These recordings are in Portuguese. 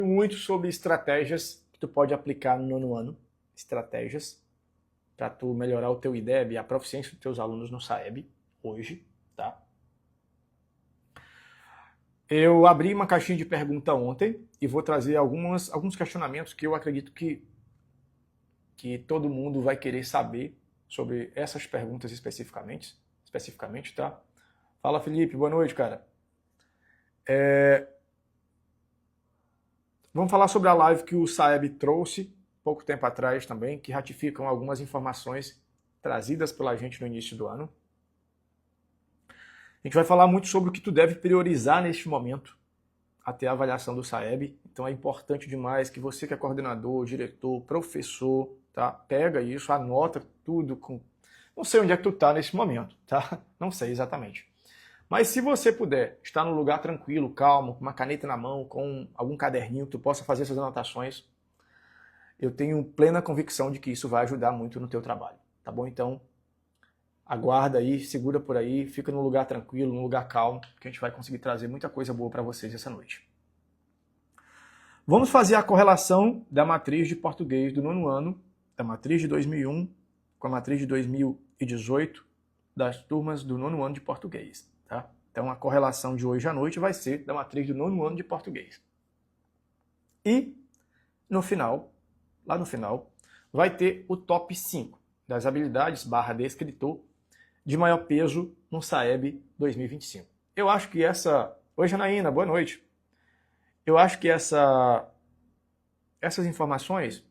Muito sobre estratégias que tu pode aplicar no nono ano, estratégias para tu melhorar o teu IDEB e a proficiência dos teus alunos no SAEB hoje, tá? Eu abri uma caixinha de pergunta ontem e vou trazer alguns questionamentos que eu acredito que todo mundo vai querer saber sobre essas perguntas especificamente, tá? Fala, Felipe, boa noite, cara. Vamos falar sobre a live que o Saeb trouxe pouco tempo atrás também, que ratificam algumas informações trazidas pela gente no início do ano. A gente vai falar muito sobre o que tu deve priorizar neste momento até a avaliação do Saeb. Então é importante demais que você que é coordenador, diretor, professor, tá? Pega isso, anota tudo com... Não sei onde é que tu tá nesse momento, tá? Não sei exatamente. Mas se você puder estar num lugar tranquilo, calmo, com uma caneta na mão, com algum caderninho que tu possa fazer essas anotações, eu tenho plena convicção de que isso vai ajudar muito no teu trabalho, tá bom? Então, aguarda aí, segura por aí, fica num lugar tranquilo, num lugar calmo, que a gente vai conseguir trazer muita coisa boa para vocês essa noite. Vamos fazer a correlação da matriz de português do nono ano, da matriz de 2001 com a matriz de 2018 das turmas do nono ano de português, tá? Então a correlação de hoje à noite vai ser da matriz do nono ano de português. E no final, lá no final, vai ter o top 5 das habilidades / descritor de maior peso no SAEB 2025. Eu acho que essa... Oi, Janaína, boa noite. Eu acho que essas informações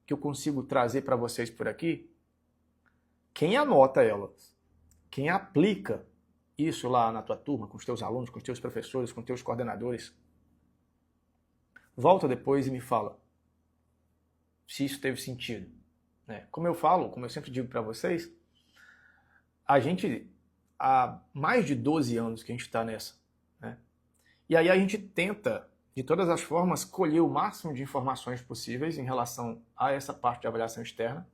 que eu consigo trazer para vocês por aqui, quem anota elas, quem aplica isso lá na tua turma, com os teus alunos, com os teus professores, com os teus coordenadores, volta depois e me fala se isso teve sentido. Né? Como eu falo, como eu sempre digo para vocês, a gente, há mais de 12 anos que a gente está nessa. Né? E aí a gente tenta, de todas as formas, colher o máximo de informações possíveis em relação a essa parte de avaliação externa.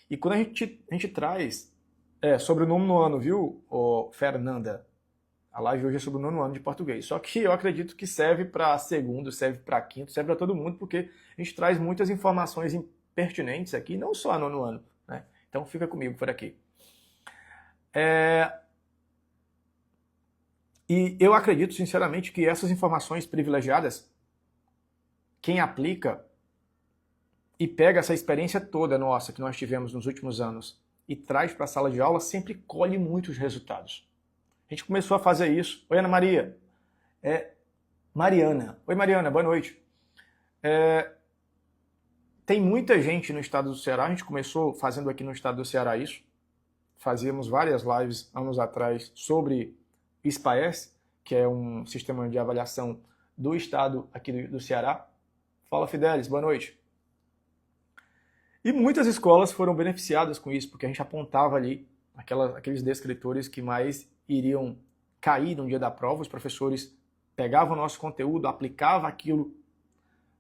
E quando a gente traz sobre o nono ano, viu, Fernanda? A live hoje é sobre o nono ano de português. Só que eu acredito que serve para segundo, serve para quinto, serve para todo mundo, porque a gente traz muitas informações pertinentes aqui, não só no nono ano. Né? Então fica comigo por aqui. E eu acredito, sinceramente, que essas informações privilegiadas, quem aplica e pega essa experiência toda nossa que nós tivemos nos últimos anos e traz para a sala de aula, sempre colhe muitos resultados. A gente começou a fazer isso. Oi, Ana Maria. Mariana. Oi, Mariana, boa noite. Tem muita gente no estado do Ceará, a gente começou fazendo aqui no estado do Ceará isso. Fazíamos várias lives anos atrás sobre SPAES, que é um sistema de avaliação do estado aqui do Ceará. Fala, Fidelis, boa noite. E muitas escolas foram beneficiadas com isso, porque a gente apontava ali aqueles descritores que mais iriam cair no dia da prova. Os professores pegavam o nosso conteúdo, aplicavam aquilo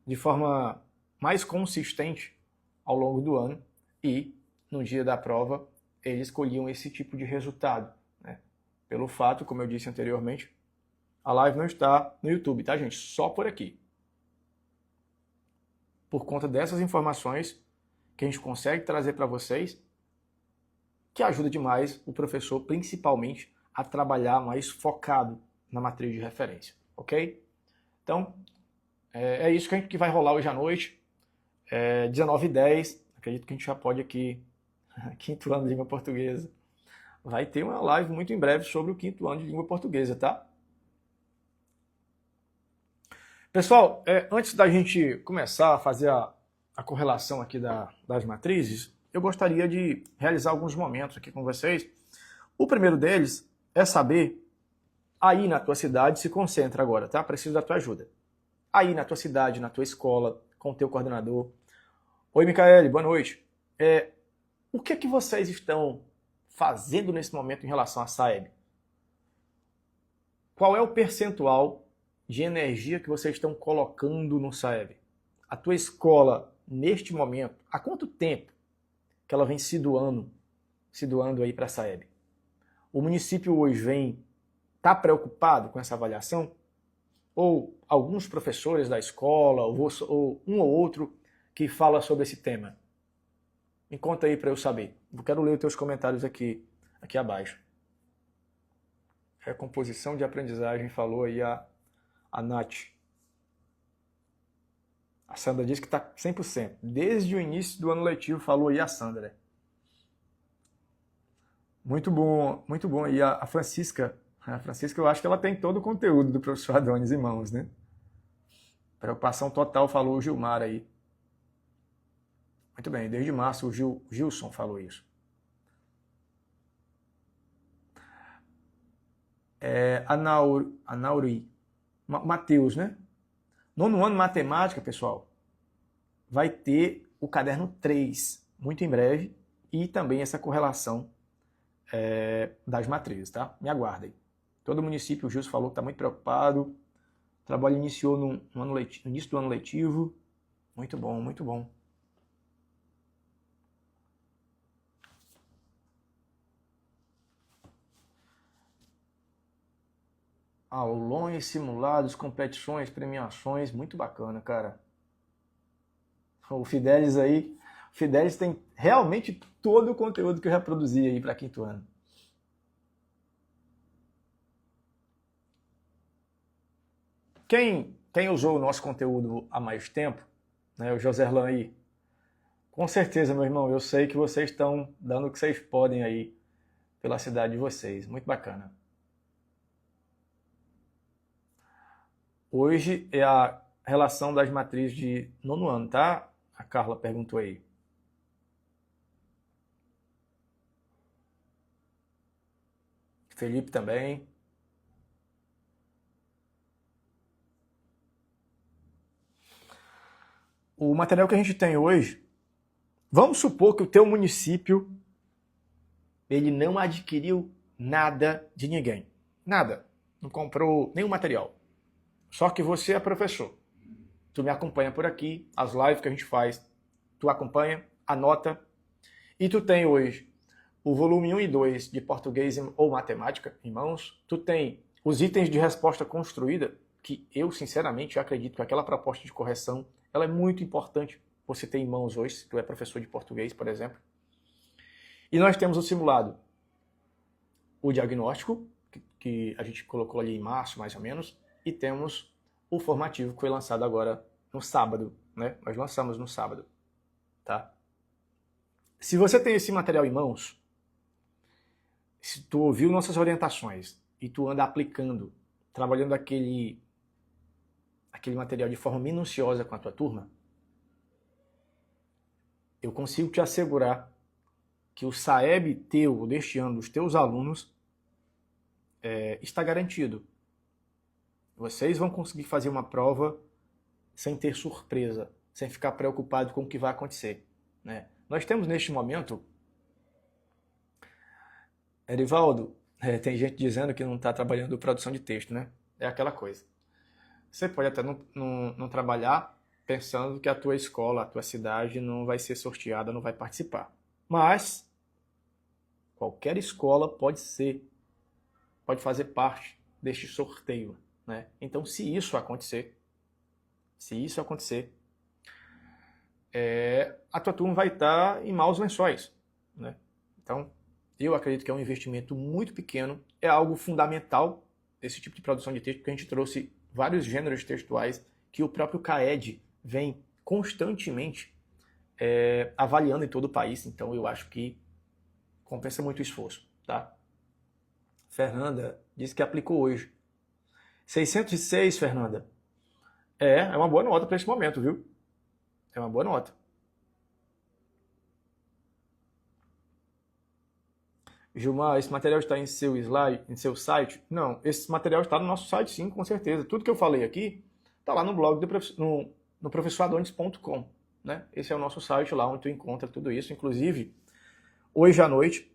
de forma mais consistente ao longo do ano e, no dia da prova, eles colhiam esse tipo de resultado. Né? Pelo fato, como eu disse anteriormente, a live não está no YouTube, tá, gente? Só por aqui. Por conta dessas informações que a gente consegue trazer para vocês, que ajuda demais o professor, principalmente, a trabalhar mais focado na matriz de referência, ok? Então, é isso que vai rolar hoje à noite, 19h10, acredito que a gente já pode aqui, quinto ano de língua portuguesa, vai ter uma live muito em breve sobre o quinto ano de língua portuguesa, tá? Pessoal, antes da gente começar a fazer a correlação aqui das matrizes, eu gostaria de realizar alguns momentos aqui com vocês. O primeiro deles é saber, aí na tua cidade, se concentra agora, tá? Preciso da tua ajuda. Aí na tua cidade, na tua escola, com o teu coordenador. Oi, Micaele, boa noite. O que é que vocês estão fazendo nesse momento em relação à SAEB? Qual é o percentual de energia que vocês estão colocando no SAEB? A tua escola, neste momento, há quanto tempo que ela vem se doando aí para a SAEB? O município hoje está preocupado com essa avaliação? ou alguns professores da escola, ou um ou outro que fala sobre esse tema? Me conta aí para eu saber. Eu quero ler os teus comentários aqui abaixo. Recomposição de aprendizagem, falou aí a Nath. A Sandra disse que está 100%. Desde o início do ano letivo, falou aí a Sandra. Muito bom aí a Francisca. A Francisca, eu acho que ela tem todo o conteúdo do professor Adonis em mãos, né? Preocupação total, falou o Gilmar aí. Muito bem, desde março o Gilson falou isso. Anauri. Matheus, né? Nono ano matemática, pessoal, vai ter o caderno 3, muito em breve, e também essa correlação das matrizes, tá? Me aguardem. Todo município, o Gilson falou que está muito preocupado. O trabalho iniciou no início do ano letivo. Muito bom, muito bom. Aulões, simulados, competições, premiações, muito bacana, cara. O Fidelis aí, o Fidelis tem realmente todo o conteúdo que eu já produzi aí para quinto ano. Quem usou o nosso conteúdo há mais tempo, né, o Joserlan aí, com certeza, meu irmão, eu sei que vocês estão dando o que vocês podem aí pela cidade de vocês. Muito bacana. Hoje é a relação das matrizes de nono ano, tá? A Carla perguntou aí. Felipe também. O material que a gente tem hoje, vamos supor que o teu município ele não adquiriu nada de ninguém. Nada. Não comprou nenhum material. Só que você é professor. Tu me acompanha por aqui, as lives que a gente faz, tu acompanha, anota. E tu tem hoje o volume 1 e 2 de português ou matemática em mãos. Tu tem os itens de resposta construída, que eu sinceramente acredito que aquela proposta de correção ela é muito importante você ter em mãos hoje, se tu é professor de português, por exemplo. E nós temos o simulado, o diagnóstico, que a gente colocou ali em março, mais ou menos, e temos o formativo que foi lançado agora no sábado, né? Nós lançamos no sábado, tá? Se você tem esse material em mãos, se tu ouviu nossas orientações e tu anda aplicando, trabalhando aquele material de forma minuciosa com a tua turma, eu consigo te assegurar que o SAEB teu, deste ano, dos teus alunos, está garantido. Vocês vão conseguir fazer uma prova sem ter surpresa, sem ficar preocupado com o que vai acontecer, né? Nós temos neste momento, Erivaldo, tem gente dizendo que não está trabalhando produção de texto, né? É aquela coisa. Você pode até não trabalhar pensando que a tua escola, a tua cidade não vai ser sorteada, não vai participar. Mas qualquer escola pode fazer parte deste sorteio, né? Então, se isso acontecer, a tua turma vai estar em maus lençóis, né? Então, eu acredito que é um investimento muito pequeno, é algo fundamental esse tipo de produção de texto, porque a gente trouxe vários gêneros textuais que o próprio CAED vem constantemente avaliando em todo o país, então eu acho que compensa muito o esforço, tá? Fernanda disse que aplicou hoje. 606, Fernanda. É uma boa nota para esse momento, viu? É uma boa nota. Gilmar, esse material está em seu slide, em seu site? Não, esse material está no nosso site, sim, com certeza. Tudo que eu falei aqui está lá no blog no professoradonis.com, né? Esse é o nosso site lá onde tu encontra tudo isso. Inclusive, hoje à noite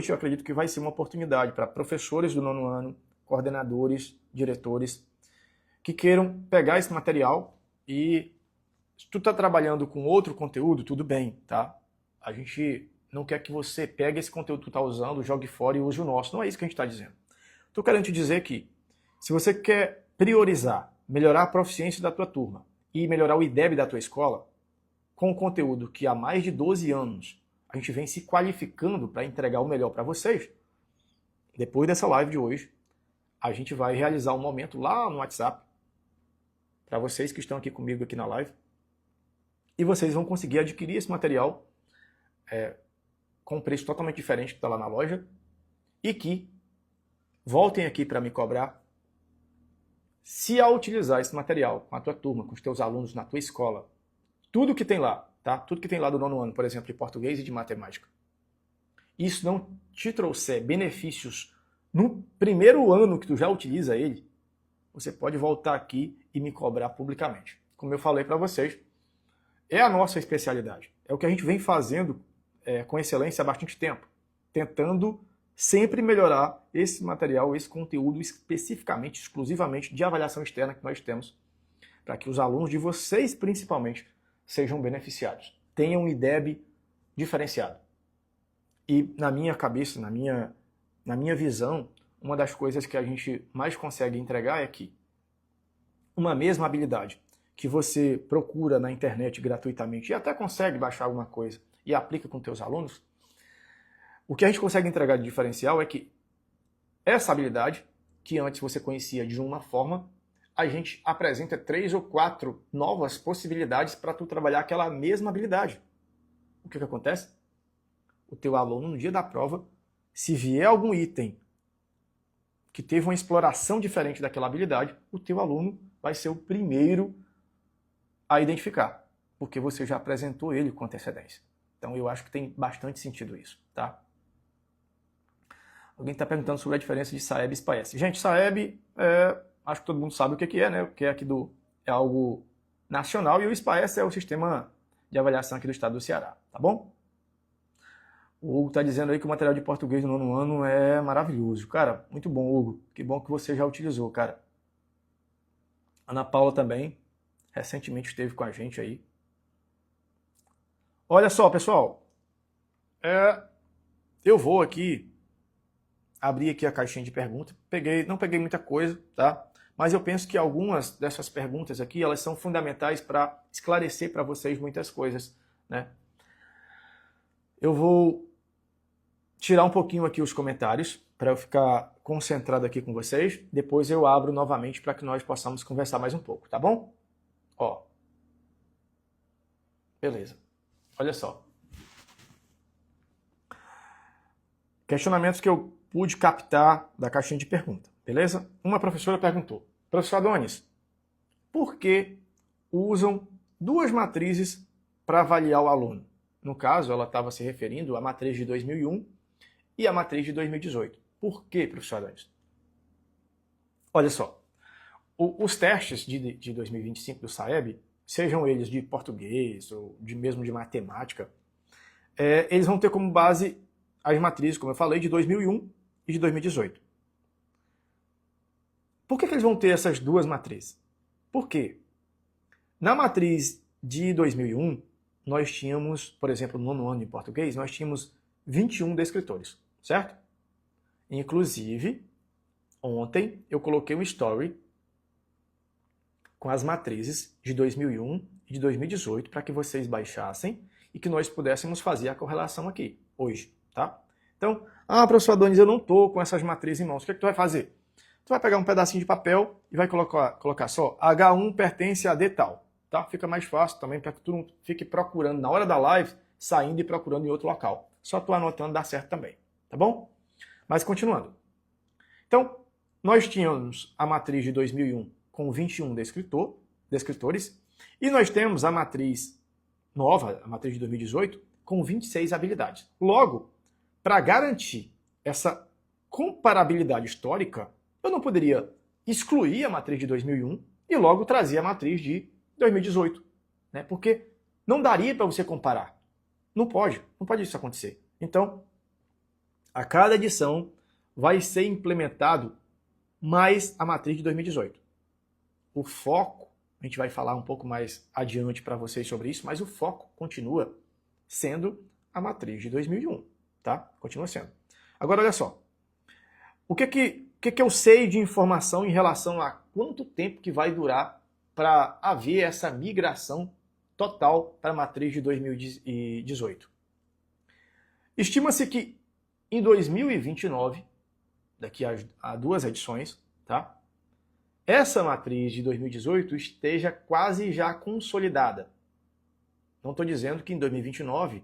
eu acredito que vai ser uma oportunidade para professores do nono ano, coordenadores, diretores, que queiram pegar esse material e se tu está trabalhando com outro conteúdo, tudo bem, tá? A gente não quer que você pegue esse conteúdo que tu está usando, jogue fora e use o nosso. Não é isso que a gente está dizendo. Estou querendo te dizer que se você quer priorizar, melhorar a proficiência da tua turma e melhorar o IDEB da tua escola, com o conteúdo que há mais de 12 anos a gente vem se qualificando para entregar o melhor para vocês, depois dessa live de hoje, a gente vai realizar um momento lá no WhatsApp, para vocês que estão aqui comigo aqui na live, e vocês vão conseguir adquirir esse material com um preço totalmente diferente que está lá na loja, e que voltem aqui para me cobrar se ao utilizar esse material com a tua turma, com os teus alunos na tua escola, tudo que tem lá, tá? Tudo que tem lá do 9º ano, por exemplo, de português e de matemática, isso não te trouxer benefícios no primeiro ano que tu já utiliza ele, você pode voltar aqui e me cobrar publicamente. Como eu falei para vocês, é a nossa especialidade. É o que a gente vem fazendo com excelência há bastante tempo, tentando sempre melhorar esse material, esse conteúdo especificamente, exclusivamente de avaliação externa que nós temos, para que os alunos de vocês, principalmente, sejam beneficiados, tenham um IDEB diferenciado. E na minha cabeça, na minha visão, uma das coisas que a gente mais consegue entregar é que uma mesma habilidade que você procura na internet gratuitamente e até consegue baixar alguma coisa e aplica com teus alunos, o que a gente consegue entregar de diferencial é que essa habilidade, que antes você conhecia de uma forma, a gente apresenta 3 ou 4 novas possibilidades para tu trabalhar aquela mesma habilidade. O que acontece? O teu aluno, no dia da prova, se vier algum item que teve uma exploração diferente daquela habilidade, o teu aluno vai ser o primeiro a identificar, porque você já apresentou ele com antecedência. Então eu acho que tem bastante sentido isso, tá? Alguém está perguntando sobre a diferença de SAEB e SPAES. Gente, SAEB, acho que todo mundo sabe o que é, né? O que é aqui é algo nacional, e o SPAES é o sistema de avaliação aqui do estado do Ceará, tá bom? O Hugo está dizendo aí que o material de português do 9º ano é maravilhoso. Cara, muito bom, Hugo. Que bom que você já utilizou, cara. Ana Paula também, recentemente esteve com a gente aí. Olha só, pessoal. Eu vou aqui abrir aqui a caixinha de perguntas. Não peguei muita coisa, tá? Mas eu penso que algumas dessas perguntas aqui, elas são fundamentais para esclarecer para vocês muitas coisas, né? Eu vou tirar um pouquinho aqui os comentários para eu ficar concentrado aqui com vocês. Depois eu abro novamente para que nós possamos conversar mais um pouco, tá bom? Ó. Beleza. Olha só. Questionamentos que eu pude captar da caixinha de pergunta, beleza? Uma professora perguntou: professor Adonis, por que usam 2 matrizes para avaliar o aluno? No caso, ela estava se referindo à matriz de 2001 e à matriz de 2018. Por que, professor Adonis? Olha só, os testes de 2025 do SAEB, sejam eles de português ou mesmo de matemática, eles vão ter como base as matrizes, como eu falei, de 2001 e de 2018. Por que eles vão ter essas 2 matrizes? Por quê? Na matriz de 2001, nós tínhamos, por exemplo, no 9º ano em português, nós tínhamos 21 descritores, certo? Inclusive, ontem eu coloquei um story com as matrizes de 2001 e de 2018 para que vocês baixassem e que nós pudéssemos fazer a correlação aqui, hoje, tá? Então, professor Adonis, eu não estou com essas matrizes em mãos. O que é que tu vai fazer? Tu vai pegar um pedacinho de papel e vai colocar só H1 pertence a D tal, tá? Fica mais fácil também para que tu não fique procurando na hora da live, saindo e procurando em outro local. Só tu anotando dá certo também, tá bom? Mas continuando. Então, nós tínhamos a matriz de 2001 com 21 descritores, e nós temos a matriz nova, a matriz de 2018, com 26 habilidades. Logo, para garantir essa comparabilidade histórica, eu não poderia excluir a matriz de 2001 e logo trazer a matriz de 2018, né? Porque não daria para você comparar. Não pode isso acontecer. Então, a cada edição vai ser implementado mais a matriz de 2018. O foco, a gente vai falar um pouco mais adiante para vocês sobre isso, mas o foco continua sendo a matriz de 2001, tá? Continua sendo. Agora, olha só. O que que eu sei de informação em relação a quanto tempo que vai durar para haver essa migração total para a matriz de 2018? Estima-se que em 2029, daqui a 2 edições, tá? Essa matriz de 2018 esteja quase já consolidada. Não estou dizendo que em 2029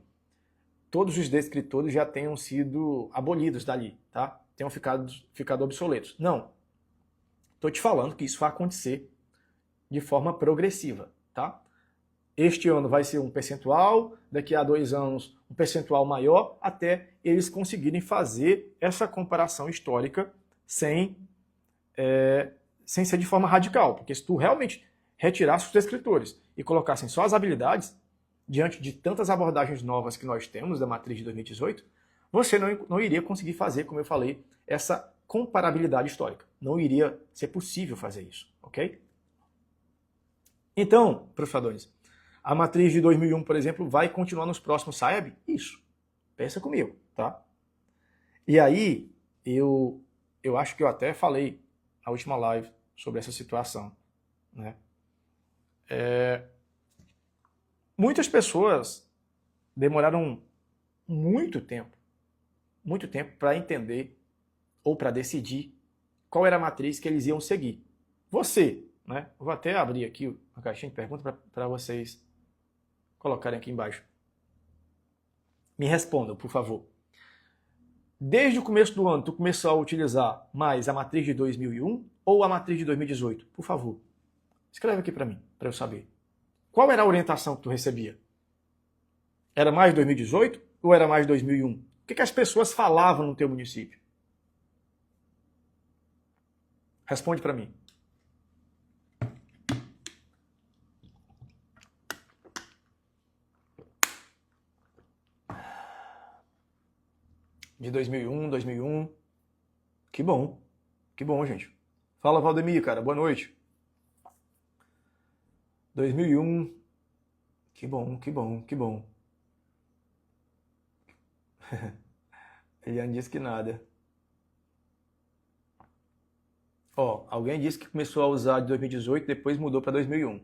todos os descritores já tenham sido abolidos dali, tá? Tenham ficado obsoletos. Não. Estou te falando que isso vai acontecer de forma progressiva, tá? Este ano vai ser um percentual, daqui a 2 anos um percentual maior, até eles conseguirem fazer essa comparação histórica sem ser de forma radical. Porque se tu realmente retirasse os descritores e colocassem só as habilidades, diante de tantas abordagens novas que nós temos da matriz de 2018, você não iria conseguir fazer, como eu falei, essa comparabilidade histórica. Não iria ser possível fazer isso, ok? Então, professores, a matriz de 2001, por exemplo, vai continuar nos próximos SAEB? Isso. Pensa comigo, tá? E aí, eu acho que eu até falei na última live sobre essa situação, né? Muitas pessoas demoraram muito tempo para entender ou para decidir qual era a matriz que eles iam seguir. Você, né? Eu vou até abrir aqui uma caixinha de perguntas para vocês colocarem aqui embaixo. Me respondam, por favor. Desde o começo do ano, tu começou a utilizar mais a matriz de 2001 ou a matriz de 2018? Por favor, escreve aqui para mim, para eu saber. Qual era a orientação que tu recebia? Era mais 2018 ou era mais 2001? O que as pessoas falavam no teu município? Responde para mim. De 2001. Que bom, gente. Fala, Valdemir, cara, boa noite. 2001, que bom. Eliane disse que nada. Ó, alguém disse que começou a usar de 2018 e depois mudou para 2001.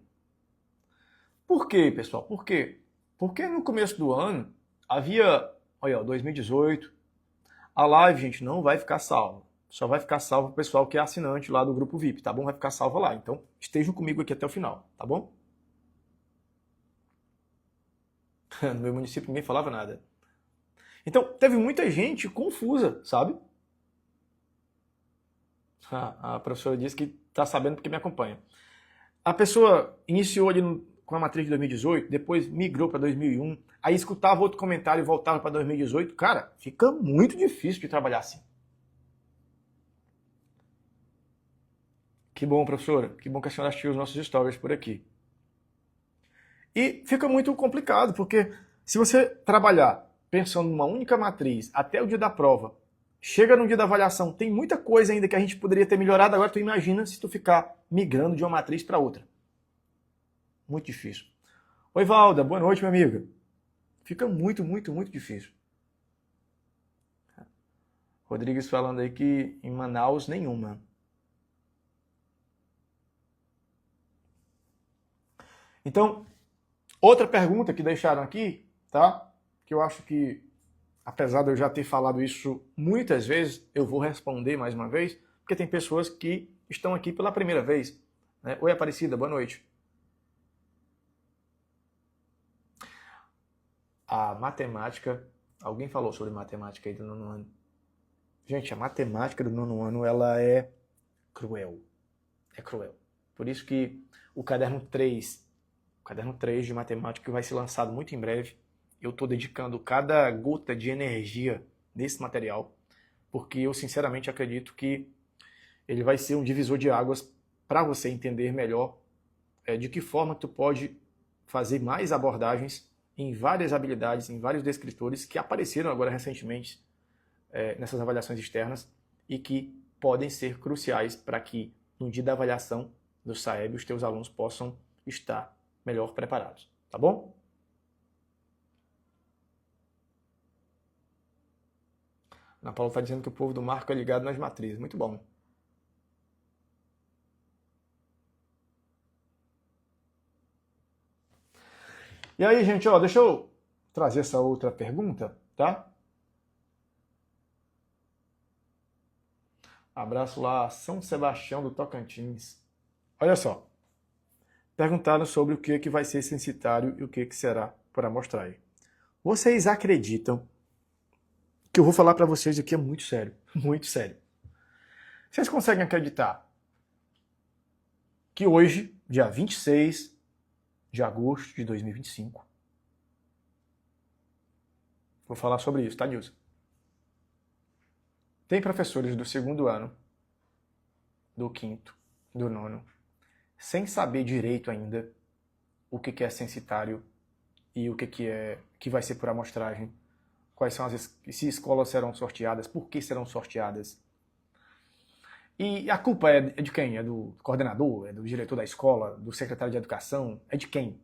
Por quê, pessoal? Por quê? Porque no começo do ano havia, olha, 2018, a live, gente, não vai ficar salva. Só vai ficar salvo o pessoal que é assinante lá do grupo VIP, tá bom? Vai ficar salva lá. Então, estejam comigo aqui até o final, tá bom? No meu município ninguém falava nada. Então, teve muita gente confusa, sabe? A professora disse que está sabendo porque me acompanha. A pessoa iniciou ali com a matriz de 2018, depois migrou para 2001, aí escutava outro comentário e voltava para 2018. Cara, fica muito difícil de trabalhar assim. Que bom, professora. Que bom que a senhora assistiu os nossos stories por aqui. E fica muito complicado, porque se você trabalhar pensando numa única matriz até o dia da prova, chega no dia da avaliação, tem muita coisa ainda que a gente poderia ter melhorado, agora tu imagina se tu ficar migrando de uma matriz para outra. Muito difícil. Oi, Valda, boa noite, minha amiga. Fica muito difícil. Rodrigues falando aí que em Manaus nenhuma. Então, outra pergunta que deixaram aqui, tá? Que eu acho que, apesar de eu já ter falado isso muitas vezes, eu vou responder mais uma vez, porque tem pessoas que estão aqui pela primeira vez. Né? Oi, Aparecida, boa noite. A matemática, alguém falou sobre matemática aí do nono ano. Gente, a matemática do nono ano, ela é cruel. É cruel. Por isso que o caderno 3 de matemática, que vai ser lançado muito em breve, eu estou dedicando cada gota de energia nesse material, porque eu sinceramente acredito que ele vai ser um divisor de águas para você entender melhor de que forma tu pode fazer mais abordagens em várias habilidades, em vários descritores que apareceram agora recentemente nessas avaliações externas e que podem ser cruciais para que no dia da avaliação do SAEB os teus alunos possam estar melhor preparados, tá bom? Ana Paula está dizendo que o povo do Marco é ligado nas matrizes. Muito bom. E aí, gente, ó, deixa eu trazer essa outra pergunta, tá? Abraço lá, São Sebastião do Tocantins. Olha só, perguntaram sobre o que vai ser censitário e o que será por amostragem. Vocês acreditam que eu vou falar para vocês aqui é muito sério, muito sério. Vocês conseguem acreditar que hoje, dia 26 de agosto de 2025, vou falar sobre isso, tá, Nilson? Tem professores do segundo ano, do quinto, do nono, sem saber direito ainda o que é censitário e o que vai ser por amostragem, quais são se escolas serão sorteadas, por que serão sorteadas. E a culpa é de quem? É do coordenador, é do diretor da escola, do secretário de educação? É de quem?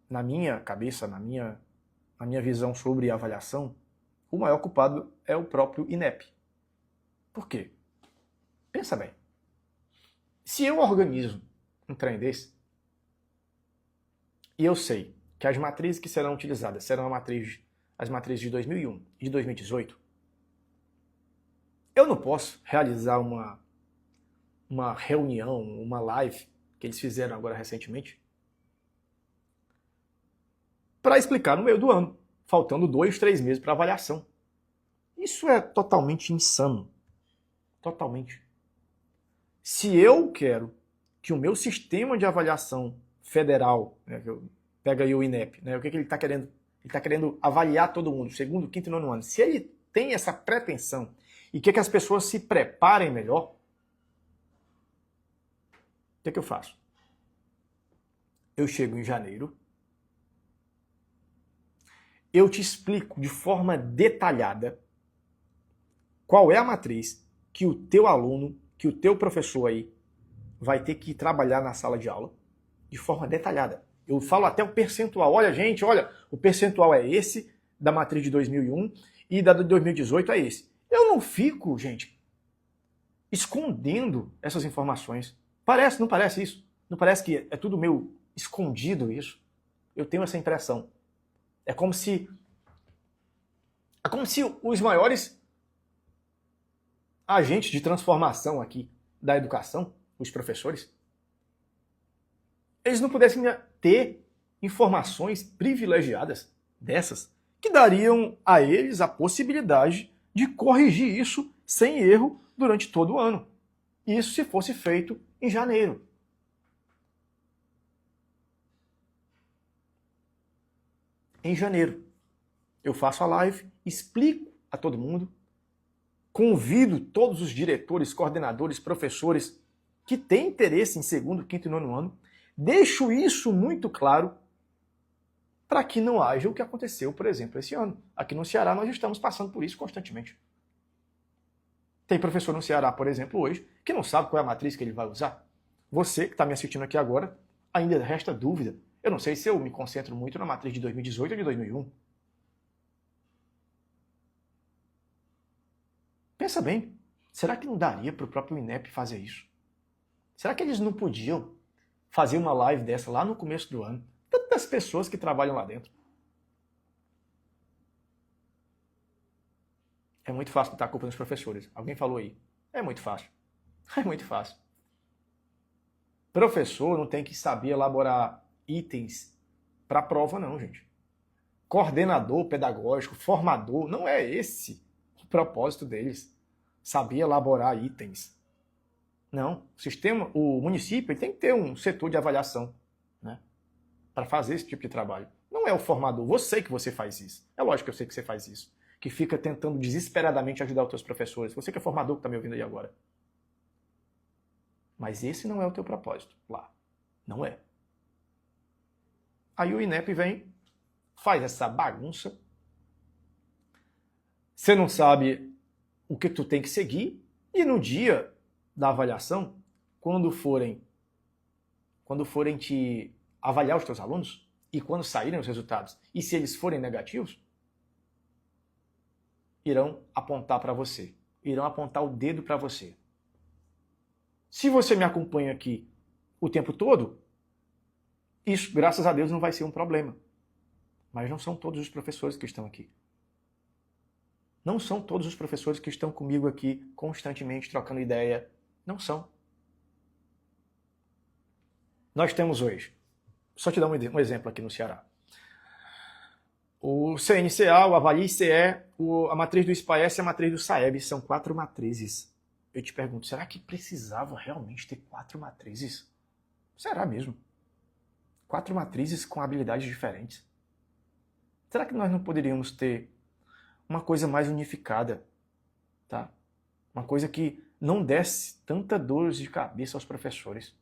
Na minha cabeça, na minha visão sobre avaliação, o maior culpado é o próprio INEP. Por quê? Pensa bem. Se eu organizo um trem desse, e eu sei que as matrizes que serão utilizadas serão as matrizes de 2001 e de 2018, eu não posso realizar uma reunião, uma live, que eles fizeram agora recentemente, para explicar no meio do ano, faltando 2, 3 meses para avaliação. Isso é totalmente insano. Totalmente. Se eu quero que o meu sistema de avaliação federal, né, pega aí o INEP, né, o que ele está querendo? Ele está querendo avaliar todo mundo, segundo, quinto e nono ano. Se ele tem essa pretensão e quer que as pessoas se preparem melhor, o que eu faço? Eu chego em janeiro, eu te explico de forma detalhada qual é a matriz que o teu aluno, que o teu professor aí vai ter que trabalhar na sala de aula de forma detalhada. Eu falo até o percentual. Olha, gente, olha, o percentual é esse da matriz de 2001 e da de 2018 é esse. Eu não fico, gente, escondendo essas informações. Parece, não parece isso? Não parece que é tudo meio escondido isso? Eu tenho essa impressão. É como se os maiores agentes de transformação aqui da educação, os professores, eles não pudessem ter informações privilegiadas dessas, que dariam a eles a possibilidade de corrigir isso sem erro durante todo o ano. Isso se fosse feito em janeiro. Em janeiro, eu faço a live, explico a todo mundo, convido todos os diretores, coordenadores, professores que têm interesse em segundo, quinto e nono ano, deixo isso muito claro para que não haja o que aconteceu, por exemplo, esse ano. Aqui no Ceará nós estamos passando por isso constantemente. Tem professor no Ceará, por exemplo, hoje, que não sabe qual é a matriz que ele vai usar. Você que está me assistindo aqui agora, ainda resta dúvida. Eu não sei se eu me concentro muito na matriz de 2018 ou de 2001. Pensa bem, será que não daria para o próprio INEP fazer isso? Será que eles não podiam fazer uma live dessa lá no começo do ano? Tantas pessoas que trabalham lá dentro. É muito fácil botar a culpa nos professores. Alguém falou aí. É muito fácil. É muito fácil. Professor não tem que saber elaborar itens para a prova, não, gente. Coordenador pedagógico, formador, não é esse o propósito deles. Saber elaborar itens. Não. O município ele tem que ter um setor de avaliação, né, para fazer esse tipo de trabalho. Não é o formador. Você que você faz isso. É lógico que eu sei que você faz isso. Que fica tentando desesperadamente ajudar os teus professores. Você que é formador que está me ouvindo aí agora. Mas esse não é o teu propósito lá. Não é. Aí o INEP vem, faz essa bagunça. Você não sabe o que tu tem que seguir. E no dia da avaliação, quando forem te avaliar os teus alunos, e quando saírem os resultados, e se eles forem negativos, irão apontar para você. Irão apontar o dedo para você. Se você me acompanha aqui o tempo todo, isso, graças a Deus, não vai ser um problema. Mas não são todos os professores que estão aqui. Não são todos os professores que estão comigo aqui constantemente trocando ideia. Não são. Nós temos hoje, só te dar um exemplo aqui no Ceará. O CNCA, o Avali CE, a matriz do SPAES e a matriz do SAEB são 4 matrizes. Eu te pergunto, será que precisava realmente ter 4 matrizes? Será mesmo? 4 matrizes com habilidades diferentes? Será que nós não poderíamos ter uma coisa mais unificada, tá? Uma coisa que não desse tanta dor de cabeça aos professores.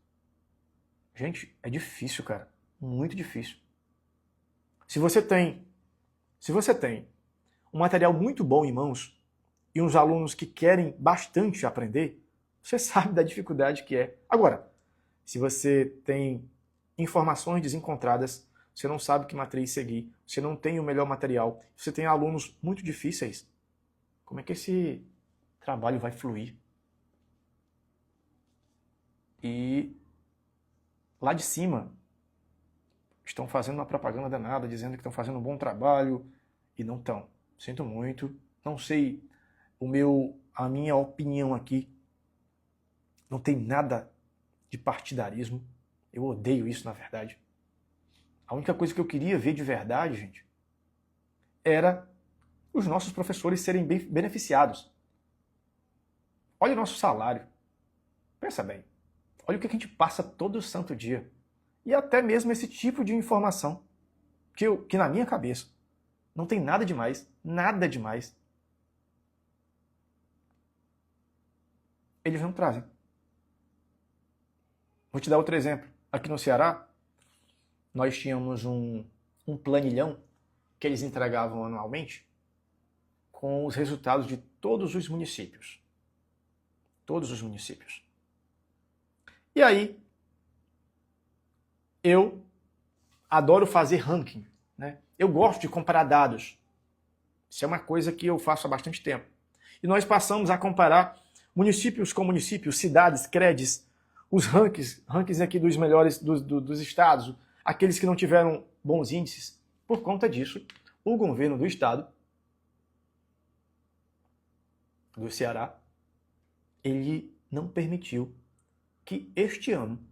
Gente, é difícil, cara. Muito difícil. Se você tem um material muito bom em mãos e uns alunos que querem bastante aprender, você sabe da dificuldade que é. Agora, se você tem informações desencontradas, você não sabe que matriz seguir, você não tem o melhor material, você tem alunos muito difíceis, como é que esse trabalho vai fluir? E lá de cima estão fazendo uma propaganda danada, dizendo que estão fazendo um bom trabalho, e não estão. Sinto muito, não sei, a minha opinião aqui não tem nada de partidarismo. Eu odeio isso, na verdade. A única coisa que eu queria ver de verdade, gente, era os nossos professores serem bem beneficiados. Olha o nosso salário. Pensa bem. Olha o que a gente passa todo santo dia. E até mesmo esse tipo de informação, que na minha cabeça não tem nada demais, nada demais. Eles não trazem. Vou te dar outro exemplo. Aqui no Ceará, nós tínhamos um planilhão que eles entregavam anualmente com os resultados de todos os municípios. Todos os municípios. E aí, eu adoro fazer ranking, né? Eu gosto de comparar dados. Isso é uma coisa que eu faço há bastante tempo. E nós passamos a comparar municípios com municípios, cidades, CREDs, os rankings aqui dos melhores dos estados, aqueles que não tiveram bons índices. Por conta disso, o governo do estado, do Ceará, ele não permitiu que este ano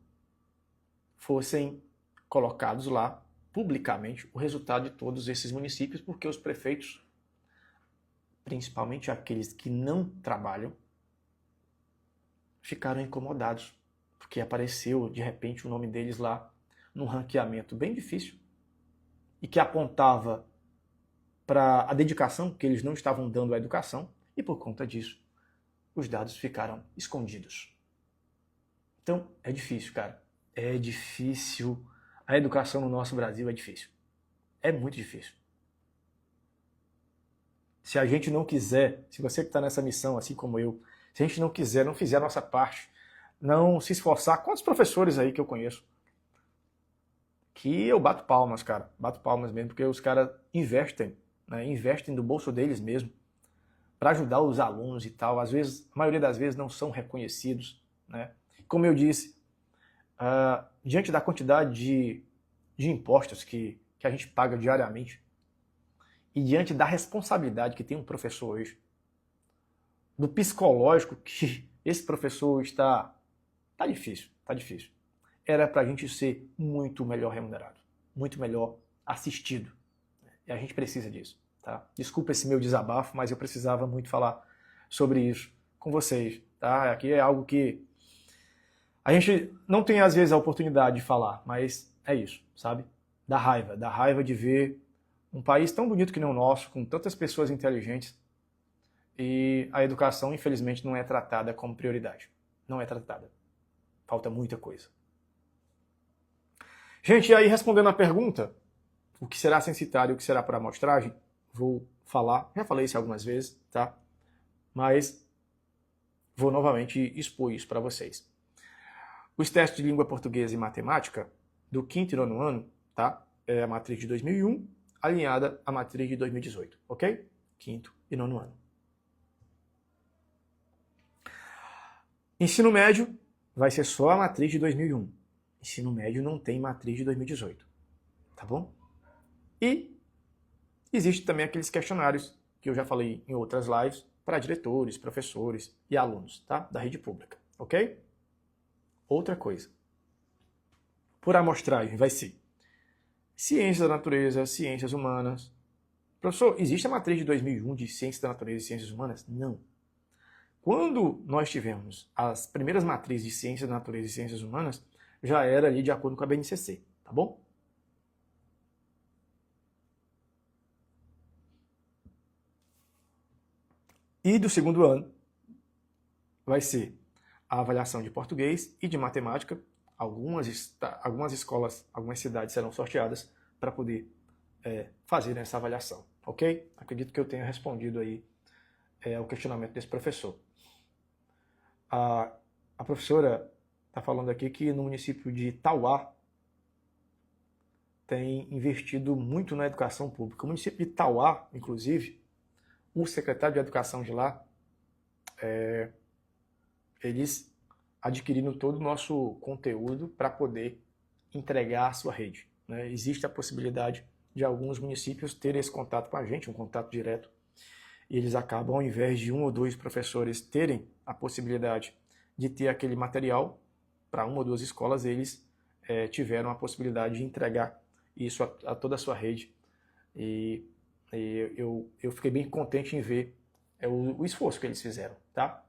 fossem colocados lá publicamente o resultado de todos esses municípios, porque os prefeitos, principalmente aqueles que não trabalham, ficaram incomodados, porque apareceu de repente o nome deles lá num ranqueamento bem difícil e que apontava para a dedicação que eles não estavam dando à educação, e por conta disso os dados ficaram escondidos. Então é difícil, cara. É difícil. A educação no nosso Brasil é difícil. É muito difícil. Se a gente não quiser, se você que está nessa missão, assim como eu, se a gente não quiser, não fizer a nossa parte, não se esforçar, quantos professores aí que eu conheço? Que eu bato palmas, cara. Bato palmas mesmo, porque os caras investem, né? Investem do bolso deles mesmo para ajudar os alunos e tal. Às vezes, a maioria das vezes não são reconhecidos, né? Como eu disse, diante da quantidade de impostos que a gente paga diariamente e diante da responsabilidade que tem um professor hoje, do psicológico que esse professor está difícil, tá difícil. Era para a gente ser muito melhor remunerado, muito melhor assistido. E a gente precisa disso, tá? Desculpa esse meu desabafo, mas eu precisava muito falar sobre isso com vocês, tá? Aqui é algo que a gente não tem, às vezes, a oportunidade de falar, mas é isso, sabe? Dá raiva de ver um país tão bonito que nem o nosso, com tantas pessoas inteligentes, e a educação, infelizmente, não é tratada como prioridade. Não é tratada. Falta muita coisa. Gente, e aí, respondendo a pergunta, o que será censitário e o que será por amostragem, vou falar, já falei isso algumas vezes, tá? Mas vou novamente expor isso para vocês. Os testes de língua portuguesa e matemática do 5º e 9º ano, tá? É a matriz de 2001, alinhada à matriz de 2018, ok? 5º e 9º ano. Ensino médio vai ser só a matriz de 2001. Ensino médio não tem matriz de 2018, tá bom? E Existem também aqueles questionários que eu já falei em outras lives para diretores, professores e alunos, tá? Da rede pública, ok? Outra coisa. Por amostragem vai ser ciências da natureza, ciências humanas. Professor, existe a matriz de 2001 de ciências da natureza e ciências humanas? Não. Quando nós tivemos as primeiras matrizes de ciências da natureza e ciências humanas, já era ali de acordo com a BNCC, tá bom? E do segundo ano vai ser a avaliação de português e de matemática. Algumas escolas, algumas cidades serão sorteadas para poder fazer essa avaliação, ok? Acredito que eu tenha respondido aí o questionamento desse professor. A professora está falando aqui que no município de Tauá tem investido muito na educação pública. O município de Tauá, inclusive, o secretário de Educação de lá, eles adquiriram todo o nosso conteúdo para poder entregar à sua rede, né? Existe a possibilidade de alguns municípios terem esse contato com a gente, um contato direto, e eles acabam, ao invés de 1 ou 2 professores terem a possibilidade de ter aquele material para 1 ou 2 escolas, eles tiveram a possibilidade de entregar isso a toda a sua rede. E eu fiquei bem contente em ver o esforço que eles fizeram, tá?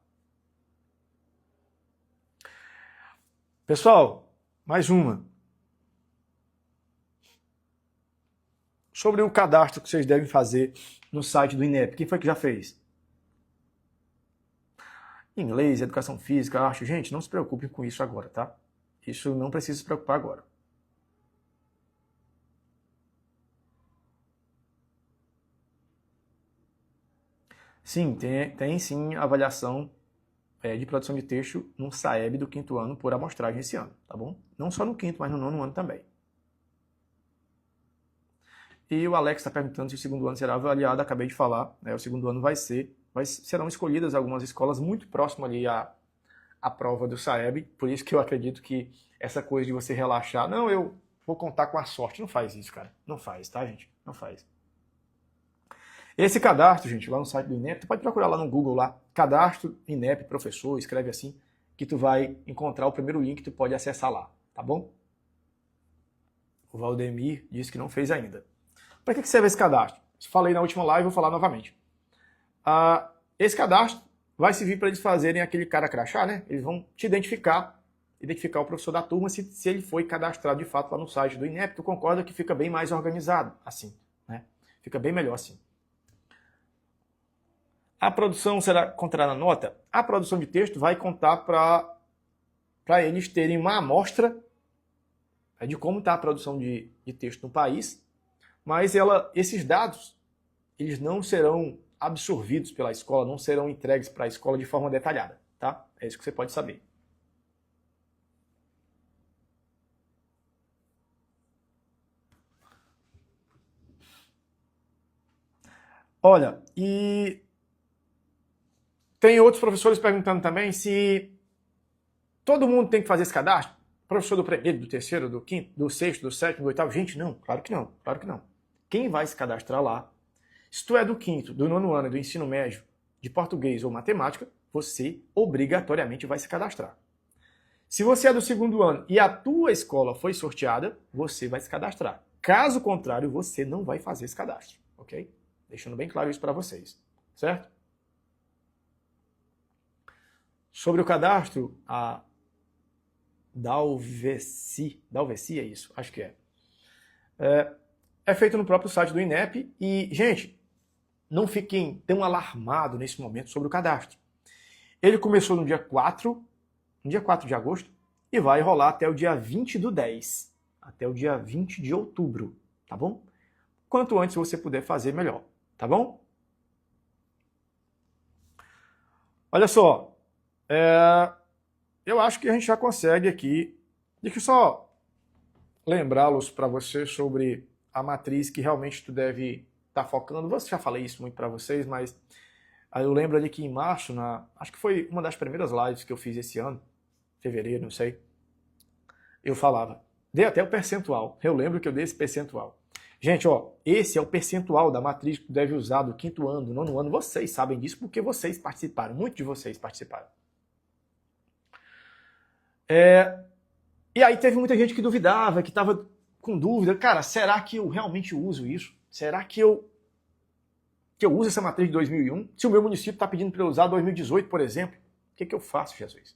Pessoal, mais uma. Sobre o cadastro que vocês devem fazer no site do INEP. Quem foi que já fez? Inglês, educação física, arte. Gente, não se preocupem com isso agora, tá? Isso não precisa se preocupar agora. Sim, tem sim avaliação de produção de texto no SAEB do 5º ano por amostragem esse ano, tá bom? Não só no 5º, mas no 9º ano também. E o Alex está perguntando se o 2º ano será avaliado, acabei de falar, né? O 2º ano serão escolhidas algumas escolas muito próximas ali à prova do SAEB, por isso que eu acredito que essa coisa de você relaxar, não, eu vou contar com a sorte, não faz isso, cara, não faz, tá, gente? Não faz. Esse cadastro, gente, lá no site do INEP, tu pode procurar lá no Google, lá, cadastro INEP professor, escreve assim, que tu vai encontrar o primeiro link que tu pode acessar lá, tá bom? O Valdemir disse que não fez ainda. Para que serve esse cadastro? Falei na última live, vou falar novamente. Esse cadastro vai servir para eles fazerem aquele cara crachá, né? Eles vão te identificar o professor da turma se ele foi cadastrado de fato lá no site do INEP. Tu concorda que fica bem mais organizado assim, né? Fica bem melhor assim. A produção será contará na nota? A produção de texto vai contar para eles terem uma amostra de como está a produção de texto no país, mas esses dados eles não serão absorvidos pela escola, não serão entregues para a escola de forma detalhada, tá? É isso que você pode saber. Olha, e tem outros professores perguntando também se todo mundo tem que fazer esse cadastro? Professor do primeiro, do terceiro, do quinto, do sexto, do sétimo, do oitavo? Gente, não, claro que não, claro que não. Quem vai se cadastrar lá, se tu é do 5º, do 9º ano, do ensino médio, de português ou matemática, você obrigatoriamente vai se cadastrar. Se você é do 2º ano e a tua escola foi sorteada, você vai se cadastrar. Caso contrário, você não vai fazer esse cadastro, ok? Deixando bem claro isso para vocês, certo? Sobre o cadastro, a Dalveci é isso, acho que é feito no próprio site do INEP e, gente, não fiquem tão alarmados nesse momento sobre o cadastro. Ele começou no dia 4 de agosto e vai rolar até o dia 20/10, até o dia 20 de outubro, tá bom? Quanto antes você puder fazer, melhor, tá bom? Olha só, eu acho que a gente já consegue aqui, deixa eu só lembrá-los para você sobre a matriz que realmente tu deve estar focando. Eu já falei isso muito para vocês, mas eu lembro ali que em março, acho que foi uma das primeiras lives que eu fiz esse ano, fevereiro, não sei, eu falava, dei até o percentual, eu lembro que eu dei esse percentual. Gente, ó, esse é o percentual da matriz que tu deve usar do 5º ano, do 9º ano. Vocês sabem disso porque vocês participaram, muitos de vocês participaram. E aí teve muita gente que duvidava, que estava com dúvida. Cara, será que eu realmente uso isso? Será que eu uso essa matriz de 2001? Se o meu município está pedindo para eu usar 2018, por exemplo, o que eu faço, Jesus?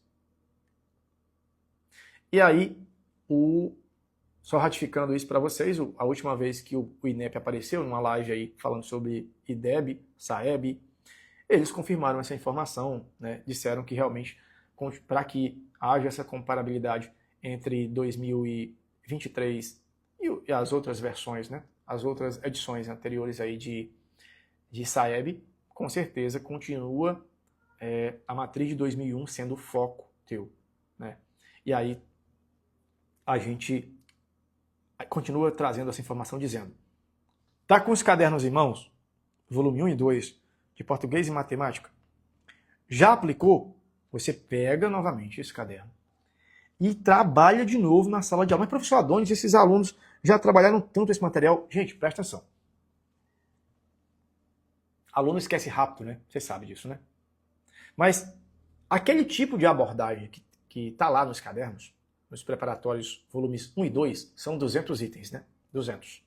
E aí, só ratificando isso para vocês, a última vez que o INEP apareceu numa live aí falando sobre IDEB, SAEB, eles confirmaram essa informação, né? Disseram que realmente, para que haja essa comparabilidade entre 2023 e as outras versões, né? As outras edições anteriores aí de SAEB, com certeza continua a matriz de 2001 sendo o foco teu, né? E aí a gente continua trazendo essa informação dizendo: tá com os cadernos em mãos, volume 1 e 2, de português e matemática? Já aplicou? Você pega novamente esse caderno e trabalha de novo na sala de aula. Mas, professor Adonis, esses alunos já trabalharam tanto esse material. Gente, presta atenção. Aluno esquece rápido, né? Você sabe disso, né? Mas aquele tipo de abordagem que está lá nos cadernos, nos preparatórios volumes 1 e 2, são 200 itens, né? 200.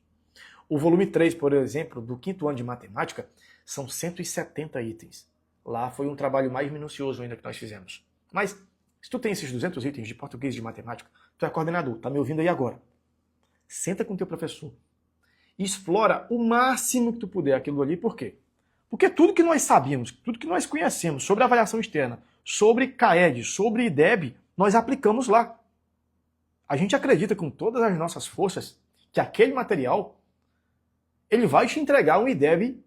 O volume 3, por exemplo, do 5º ano de matemática, são 170 itens. Lá foi um trabalho mais minucioso ainda que nós fizemos. Mas, se tu tem esses 200 itens de português e de matemática, tu é coordenador, tá me ouvindo aí agora. Senta com o teu professor e explora o máximo que tu puder aquilo ali. Por quê? Porque tudo que nós sabíamos, tudo que nós conhecemos sobre avaliação externa, sobre CAED, sobre IDEB, nós aplicamos lá. A gente acredita com todas as nossas forças que aquele material ele vai te entregar um IDEB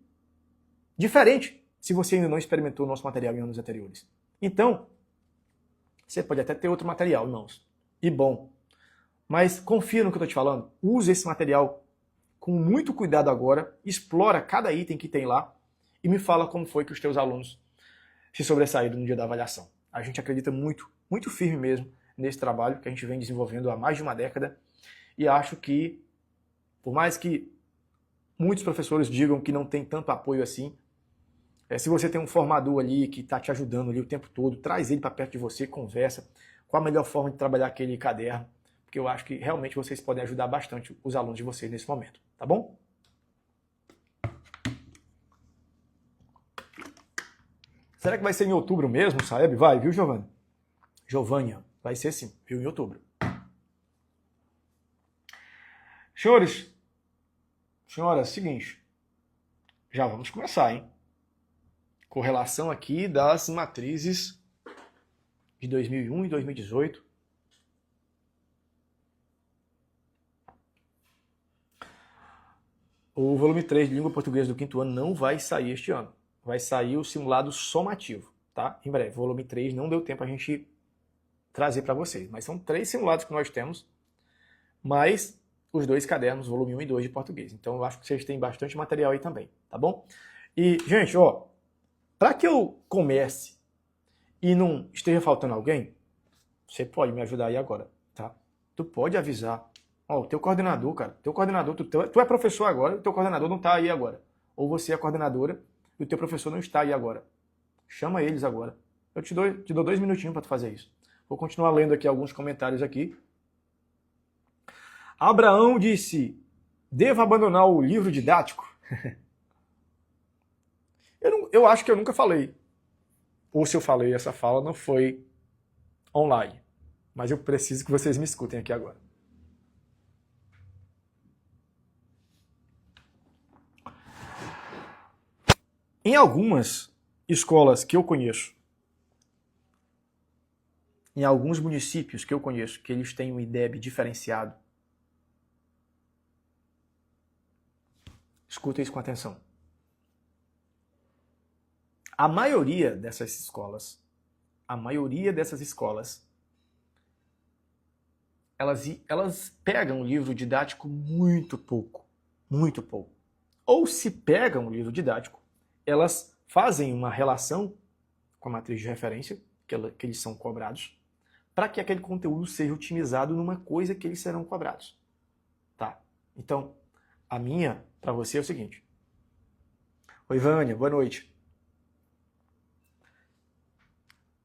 diferente se você ainda não experimentou o nosso material em anos anteriores. Então, você pode até ter outro material, irmãos, e bom. Mas confia no que eu estou te falando. Use esse material com muito cuidado agora, explora cada item que tem lá e me fala como foi que os teus alunos se sobressaíram no dia da avaliação. A gente acredita muito, muito firme mesmo nesse trabalho que a gente vem desenvolvendo há mais de uma década e acho que, por mais que muitos professores digam que não tem tanto apoio assim, se você tem um formador ali que está te ajudando ali o tempo todo, traz ele para perto de você, conversa qual a melhor forma de trabalhar aquele caderno, porque eu acho que realmente vocês podem ajudar bastante os alunos de vocês nesse momento, tá bom? Será que vai ser em outubro mesmo, Saeb? Vai, viu, Giovânia? Giovânia, vai ser sim, viu, em outubro. Senhores, senhoras, seguinte, já vamos começar, hein? Correlação aqui das matrizes de 2001 e 2018. O volume 3 de língua portuguesa do 5º ano não vai sair este ano. Vai sair o simulado somativo, tá? Em breve. O volume 3 não deu tempo a gente trazer para vocês, mas são 3 simulados que nós temos, mais os 2 cadernos, volume 1 e 2 de português. Então eu acho que vocês têm bastante material aí também, tá bom? E, gente, ó, para que eu comece e não esteja faltando alguém, você pode me ajudar aí agora, tá? Tu pode avisar. Ó, o teu coordenador, cara, tu é professor agora, o teu coordenador não tá aí agora. Ou você é coordenadora e o teu professor não está aí agora. Chama eles agora. Eu te dou 2 minutinhos para tu fazer isso. Vou continuar lendo aqui alguns comentários aqui. Abraão disse: devo abandonar o livro didático? Eu acho que eu nunca falei. Ou se eu falei, essa fala não foi online. Mas eu preciso que vocês me escutem aqui agora. Em algumas escolas que eu conheço, em alguns municípios que eu conheço, que eles têm um IDEB diferenciado, escuta isso com atenção. A maioria dessas escolas, elas pegam o livro didático muito pouco. Muito pouco. Ou se pegam o livro didático, elas fazem uma relação com a matriz de referência, que eles são cobrados, para que aquele conteúdo seja otimizado numa coisa que eles serão cobrados. Tá? Então, A minha, para você, é o seguinte. Oi, Vânia, boa noite.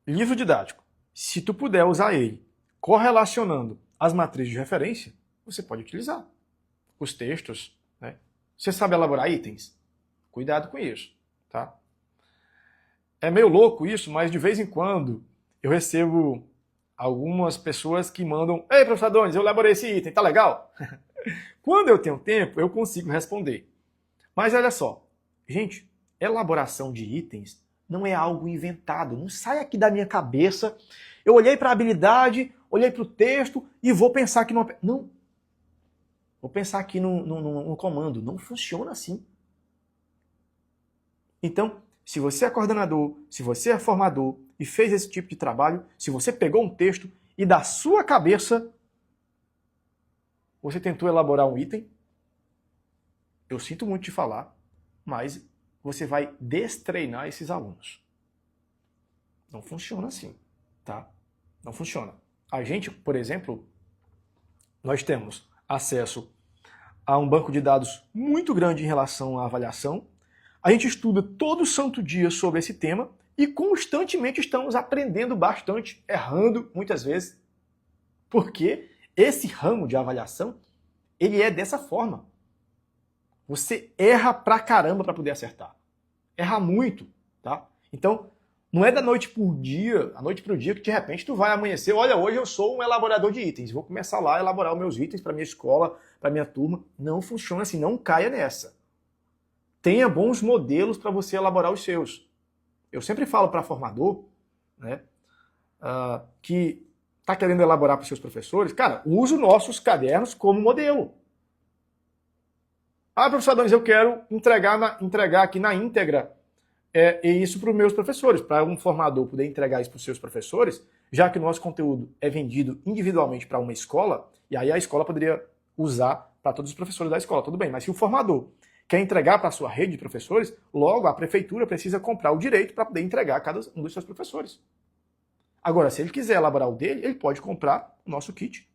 Livro didático. Se tu puder usar ele correlacionando as matrizes de referência, você pode utilizar. Os textos, né? Você sabe elaborar itens? Cuidado com isso, tá? É meio louco isso, mas de vez em quando eu recebo algumas pessoas que mandam: Ei, professor Adonis, eu elaborei esse item, tá legal? Quando eu tenho tempo, eu consigo responder. Mas olha só, gente, elaboração de itens não é algo inventado, não sai aqui da minha cabeça. Eu olhei para a habilidade, olhei para o texto e vou pensar aqui numa... Não. Vou pensar aqui no comando. Não funciona assim. Então, se você é coordenador, se você é formador e fez esse tipo de trabalho, se você pegou um texto e da sua cabeça você tentou elaborar um item, eu sinto muito te falar, mas você vai destreinar esses alunos. Não funciona assim, tá? Não funciona. A gente, por exemplo, nós temos acesso a um banco de dados muito grande em relação à avaliação. A gente estuda todo santo dia sobre esse tema e constantemente estamos aprendendo bastante, errando muitas vezes, porque esse ramo de avaliação, ele é dessa forma. Você erra pra caramba para poder acertar. Erra muito, tá? Então, não é da noite pro dia, que de repente tu vai amanhecer, olha, hoje eu sou um elaborador de itens, vou começar lá a elaborar os meus itens para minha escola, para minha turma. Não funciona assim, não caia nessa. Tenha bons modelos para você elaborar os seus. Eu sempre falo para formador, né, que está querendo elaborar para os seus professores, cara, use os nossos cadernos como modelo. Ah, professor Adonis, eu quero entregar aqui na íntegra isso para os meus professores, para um formador poder entregar isso para os seus professores, já que o nosso conteúdo é vendido individualmente para uma escola, e aí a escola poderia usar para todos os professores da escola, tudo bem, mas se o formador quer entregar para a sua rede de professores, logo a prefeitura precisa comprar o direito para poder entregar a cada um dos seus professores. Agora, se ele quiser elaborar o dele, ele pode comprar o nosso kit.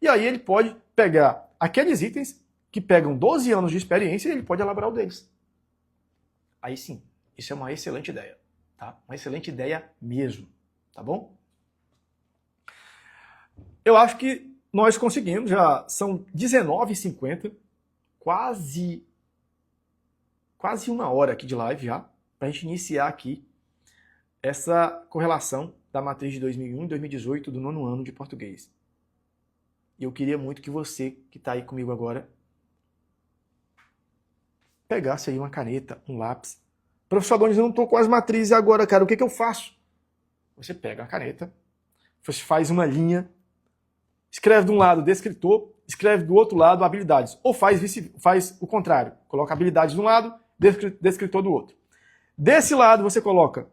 E aí ele pode pegar aqueles itens que pegam 12 anos de experiência e ele pode elaborar o deles. Aí sim, isso é uma excelente ideia, tá? Uma excelente ideia mesmo, tá bom? Eu acho que nós conseguimos, já são 19h50, quase uma hora aqui de live já, para a gente iniciar aqui essa correlação da matriz de 2001 e 2018 do 9º ano de português. E eu queria muito que você, que está aí comigo agora, pegasse aí uma caneta, um lápis. Professor Adonis, eu não estou com as matrizes agora, cara, o que eu faço? Você pega a caneta, você faz uma linha, escreve de um lado descritor, escreve do outro lado habilidades. Ou faz o contrário, coloca habilidades de um lado, descritor do outro. Desse lado você coloca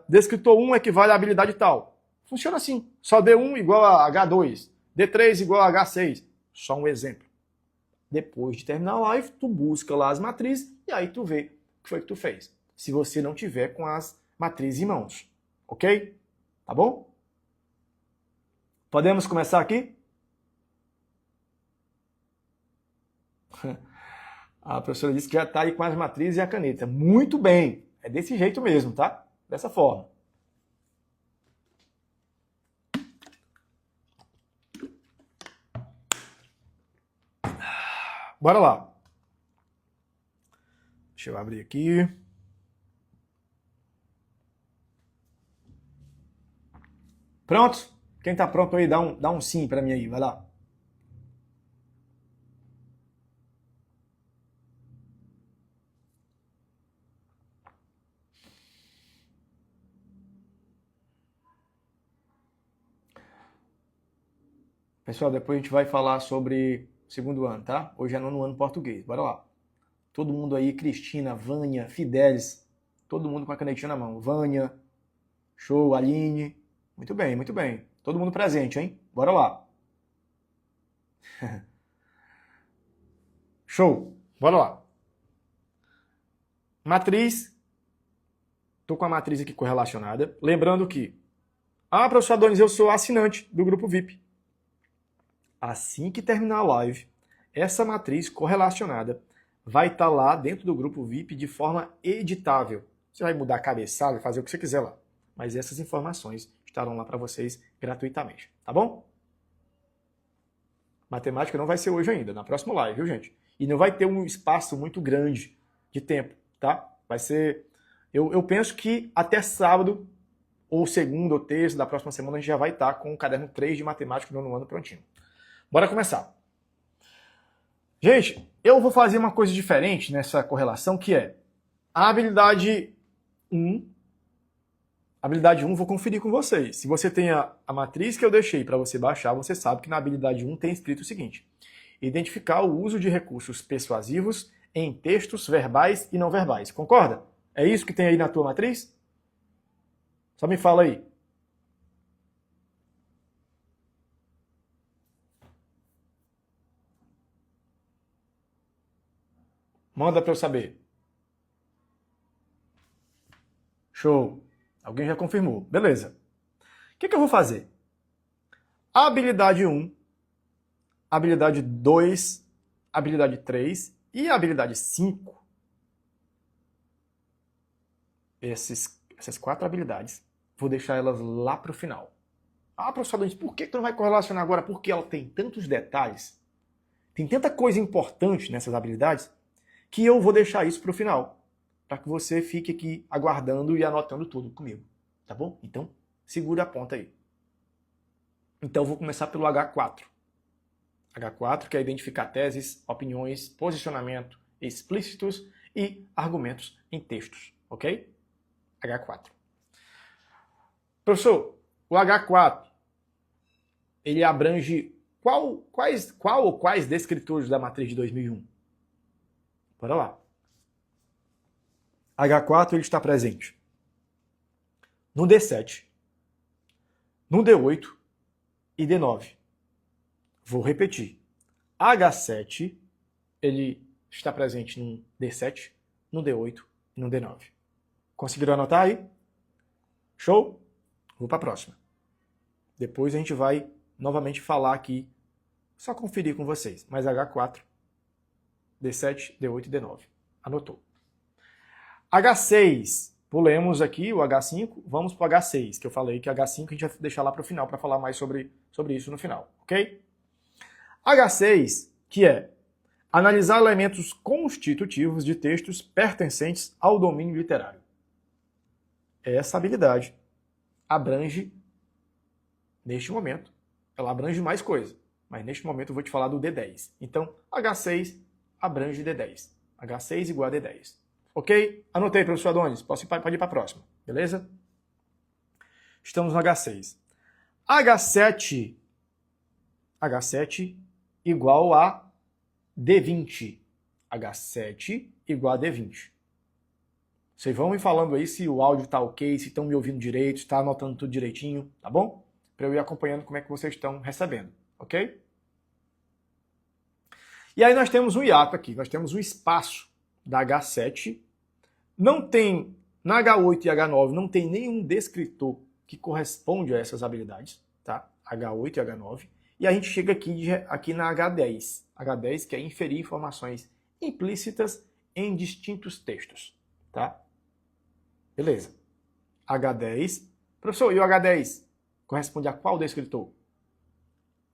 descritor 1 equivale a habilidade tal. Funciona assim. Só D1 igual a H2, D3 igual a H6. Só um exemplo. Depois de terminar a live, tu busca lá as matrizes e aí tu vê o que foi que tu fez. Se você não tiver com as matrizes em mãos. Ok? Tá bom? Podemos começar aqui? A professora disse que já está aí com as matrizes e a caneta. Muito bem. É desse jeito mesmo, tá? Dessa forma. Bora lá. Deixa eu abrir aqui. Pronto? Quem tá pronto aí, dá um sim para mim aí. Vai lá. Pessoal, depois a gente vai falar sobre segundo ano, tá? Hoje é 9º ano português. Bora lá. Todo mundo aí, Cristina, Vânia, Fidelis, todo mundo com a canetinha na mão. Vânia, show, Aline. Muito bem, muito bem. Todo mundo presente, hein? Bora lá. Show. Bora lá. Matriz. Tô com a matriz aqui correlacionada. Lembrando que, professor Adonis, eu sou assinante do grupo VIP. Assim que terminar a live, essa matriz correlacionada vai estar lá dentro do grupo VIP de forma editável. Você vai mudar a cabeçada, fazer o que você quiser lá. Mas essas informações estarão lá para vocês gratuitamente, tá bom? Matemática não vai ser hoje ainda, na próxima live, viu, gente? E não vai ter um espaço muito grande de tempo, tá? Vai ser... Eu penso que até sábado, ou segunda ou terça da próxima semana, a gente já vai estar com o caderno 3 de matemática no ano prontinho. Bora começar. Gente, eu vou fazer uma coisa diferente nessa correlação, que é a habilidade 1. Habilidade 1, vou conferir com vocês. Se você tem a matriz que eu deixei para você baixar, você sabe que na habilidade 1 tem escrito o seguinte: identificar o uso de recursos persuasivos em textos verbais e não verbais. Concorda? É isso que tem aí na tua matriz? Só me fala aí. Manda para eu saber. Show. Alguém já confirmou. Beleza. O que eu vou fazer? Habilidade 1, habilidade 2, habilidade 3 e a habilidade 5. Essas 4 habilidades, vou deixar elas lá para o final. Ah, professor Adonis, por que tu não vai correlacionar agora? Porque ela tem tantos detalhes, tem tanta coisa importante nessas habilidades, que eu vou deixar isso para o final, para que você fique aqui aguardando e anotando tudo comigo, tá bom? Então, segura a ponta aí. Então, eu vou começar pelo H4. H4, que é identificar teses, opiniões, posicionamento explícitos e argumentos em textos, ok? H4. Professor, o H4, ele abrange qual ou quais descritores da matriz de 2001? Bora lá. H4 ele está presente no D7, no D8 e D9. Vou repetir. H7 ele está presente no D7, no D8 e no D9. Conseguiram anotar aí? Show? Vou para a próxima. Depois a gente vai novamente falar aqui, só conferir com vocês. Mas H4, D7, D8 e D9. Anotou. H6. Pulemos aqui o H5, vamos para o H6, que eu falei que H5 a gente vai deixar lá para o final para falar mais sobre isso no final, ok? H6, que é analisar elementos constitutivos de textos pertencentes ao domínio literário. Essa habilidade abrange, neste momento, ela abrange mais coisa, mas neste momento eu vou te falar do D10. Então, H6 abrange D10. H6 igual a D10. Ok? Anotei, professor Adonis. Pode ir para a próxima. Beleza? Estamos no H6. H7 igual a D20. H7 igual a D20. Vocês vão me falando aí se o áudio está ok, se estão me ouvindo direito, se está anotando tudo direitinho, tá bom? Para eu ir acompanhando como é que vocês estão recebendo, ok? E aí nós temos um hiato aqui, nós temos um espaço da H7. Não tem, na H8 e H9, não tem nenhum descritor que corresponde a essas habilidades, tá? H8 e H9. E a gente chega aqui na H10. H10 que é inferir informações implícitas em distintos textos, tá? Beleza. H10. Professor, e o H10? Corresponde a qual descritor?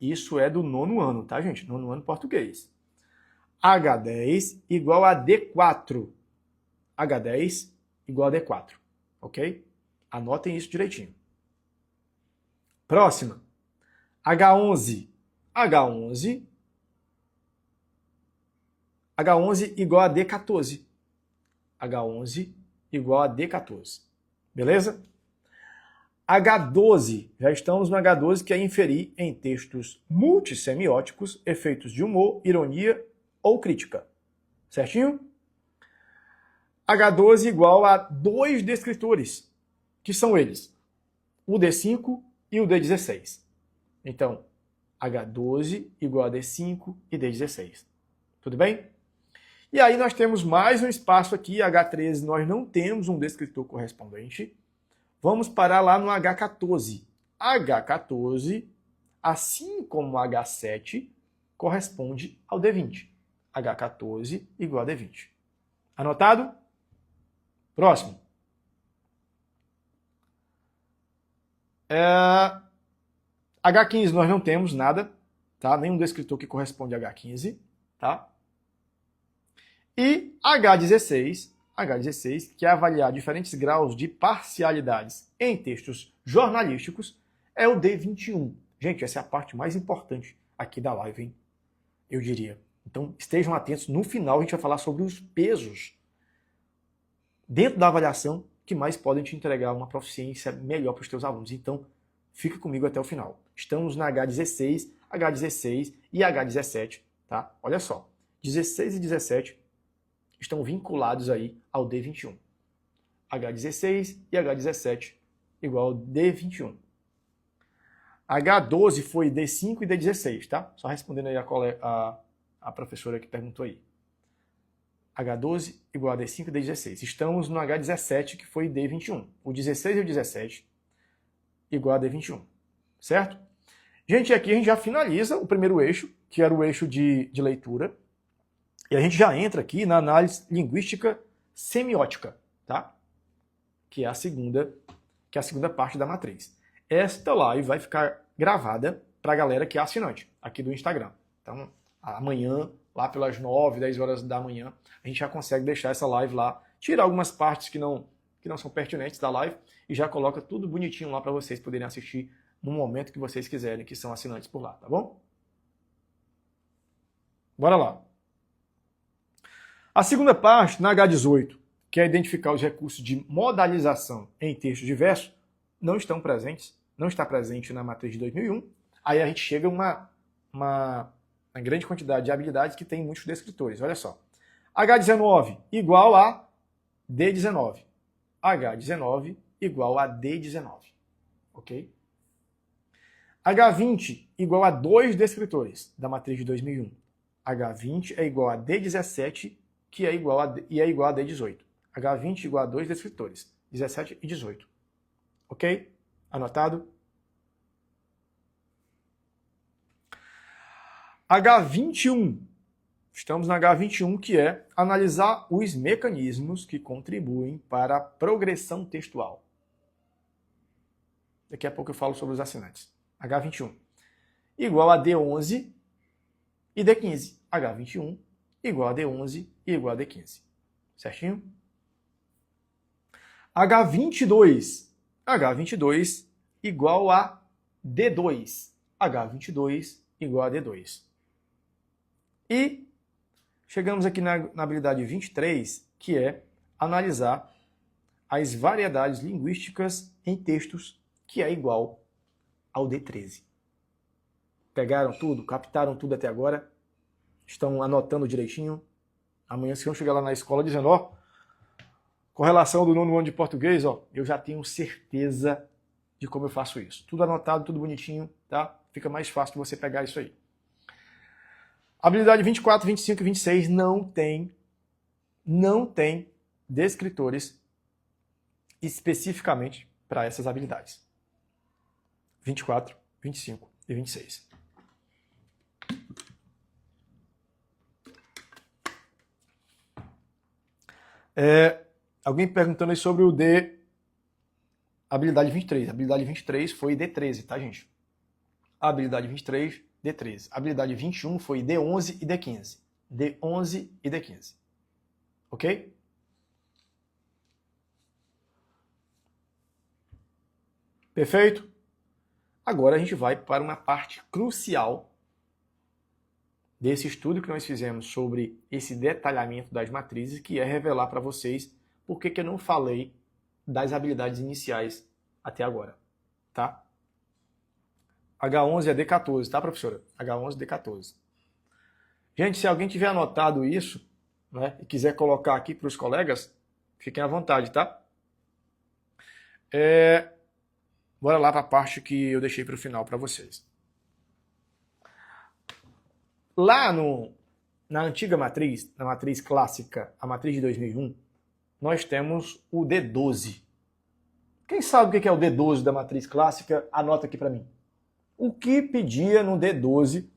Isso é do 9º ano, tá, gente? 9º ano português. H10 igual a D4. H10 igual a D4. Ok? Anotem isso direitinho. Próxima. H11. H11 igual a D14. H11 igual a D14. Beleza? H12. Já estamos no H12, que é inferir em textos multissemióticos efeitos de humor, ironia ou crítica. Certinho? H12 igual a 2 descritores, que são eles, o D5 e o D16. Então, H12 igual a D5 e D16. Tudo bem? E aí nós temos mais um espaço aqui, H13, nós não temos um descritor correspondente. Vamos parar lá no H14. H14, assim como H7, corresponde ao D20. H14 igual a D20. Anotado? Próximo. H15 nós não temos nada, tá? Nenhum descritor que corresponde a H15, tá? E H16, que é avaliar diferentes graus de parcialidades em textos jornalísticos, é o D21. Gente, essa é a parte mais importante aqui da live, hein? Eu diria. Então, estejam atentos. No final, a gente vai falar sobre os pesos dentro da avaliação que mais podem te entregar uma proficiência melhor para os teus alunos. Então, fica comigo até o final. Estamos na H16 e H17, tá? Olha só. 16 e 17 estão vinculados aí ao D21. H16 e H17 igual ao D21. H12 foi D5 e D16, tá? Só respondendo aí a professora que perguntou aí. H12 igual a D5 e D16. Estamos no H17, que foi D21. O 16 e o 17 igual a D21. Certo? Gente, aqui a gente já finaliza o primeiro eixo, que era o eixo de leitura. E a gente já entra aqui na análise linguística semiótica, tá? Que é a segunda parte da matriz. Esta live vai ficar gravada para a galera que é assinante aqui do Instagram. Então, amanhã, lá pelas 9, 10 horas da manhã, a gente já consegue deixar essa live lá, tirar algumas partes que não são pertinentes da live e já coloca tudo bonitinho lá para vocês poderem assistir no momento que vocês quiserem, que são assinantes por lá, tá bom? Bora lá. A segunda parte, na H18, que é identificar os recursos de modalização em textos diversos, não está presente na matriz de 2001. Aí a gente chega a uma grande quantidade de habilidades que tem muitos descritores. Olha só. H19 igual a D19. H19 igual a D19. Ok? H20 igual a 2 descritores da matriz de 2001. H20 é igual a D17, que é igual a D18. H20 igual a 2 descritores, 17 e 18. Ok? Anotado? H21. Estamos na H21, que é analisar os mecanismos que contribuem para a progressão textual. Daqui a pouco eu falo sobre os assinantes. H21 igual a D11 e D15. H21 igual a D11 e igual a D15. Certinho? H22. H22 igual a D2. H22 igual a D2. E chegamos aqui na habilidade 23, que é analisar as variedades linguísticas em textos, que é igual ao D13. Pegaram tudo? Captaram tudo até agora? Estão anotando direitinho? Amanhã vocês vão chegar lá na escola dizendo, ó, correlação do 9º ano de português, ó, eu já tenho certeza de como eu faço isso. Tudo anotado, tudo bonitinho, tá? Fica mais fácil de você pegar isso aí. Habilidade 24, 25 e 26 não tem descritores especificamente para essas habilidades. 24, 25 e 26. Alguém perguntando aí sobre o D, habilidade 23. A habilidade 23 foi D13, tá, gente? A habilidade 23, D13. A habilidade 21 foi D11 e D15. D11 e D15. Ok? Perfeito? Agora a gente vai para uma parte crucial desse estudo que nós fizemos sobre esse detalhamento das matrizes, que é revelar para vocês por que eu não falei das habilidades iniciais até agora, tá? H11 é D14, tá, professora? H11 D14. Gente, se alguém tiver anotado isso, né, e quiser colocar aqui para os colegas, fiquem à vontade, tá? Bora lá para a parte que eu deixei para o final para vocês. Lá na antiga matriz, na matriz clássica, a matriz de 2001, nós temos o D12. Quem sabe o que é o D12 da matriz clássica, anota aqui para mim. O que pedia no D12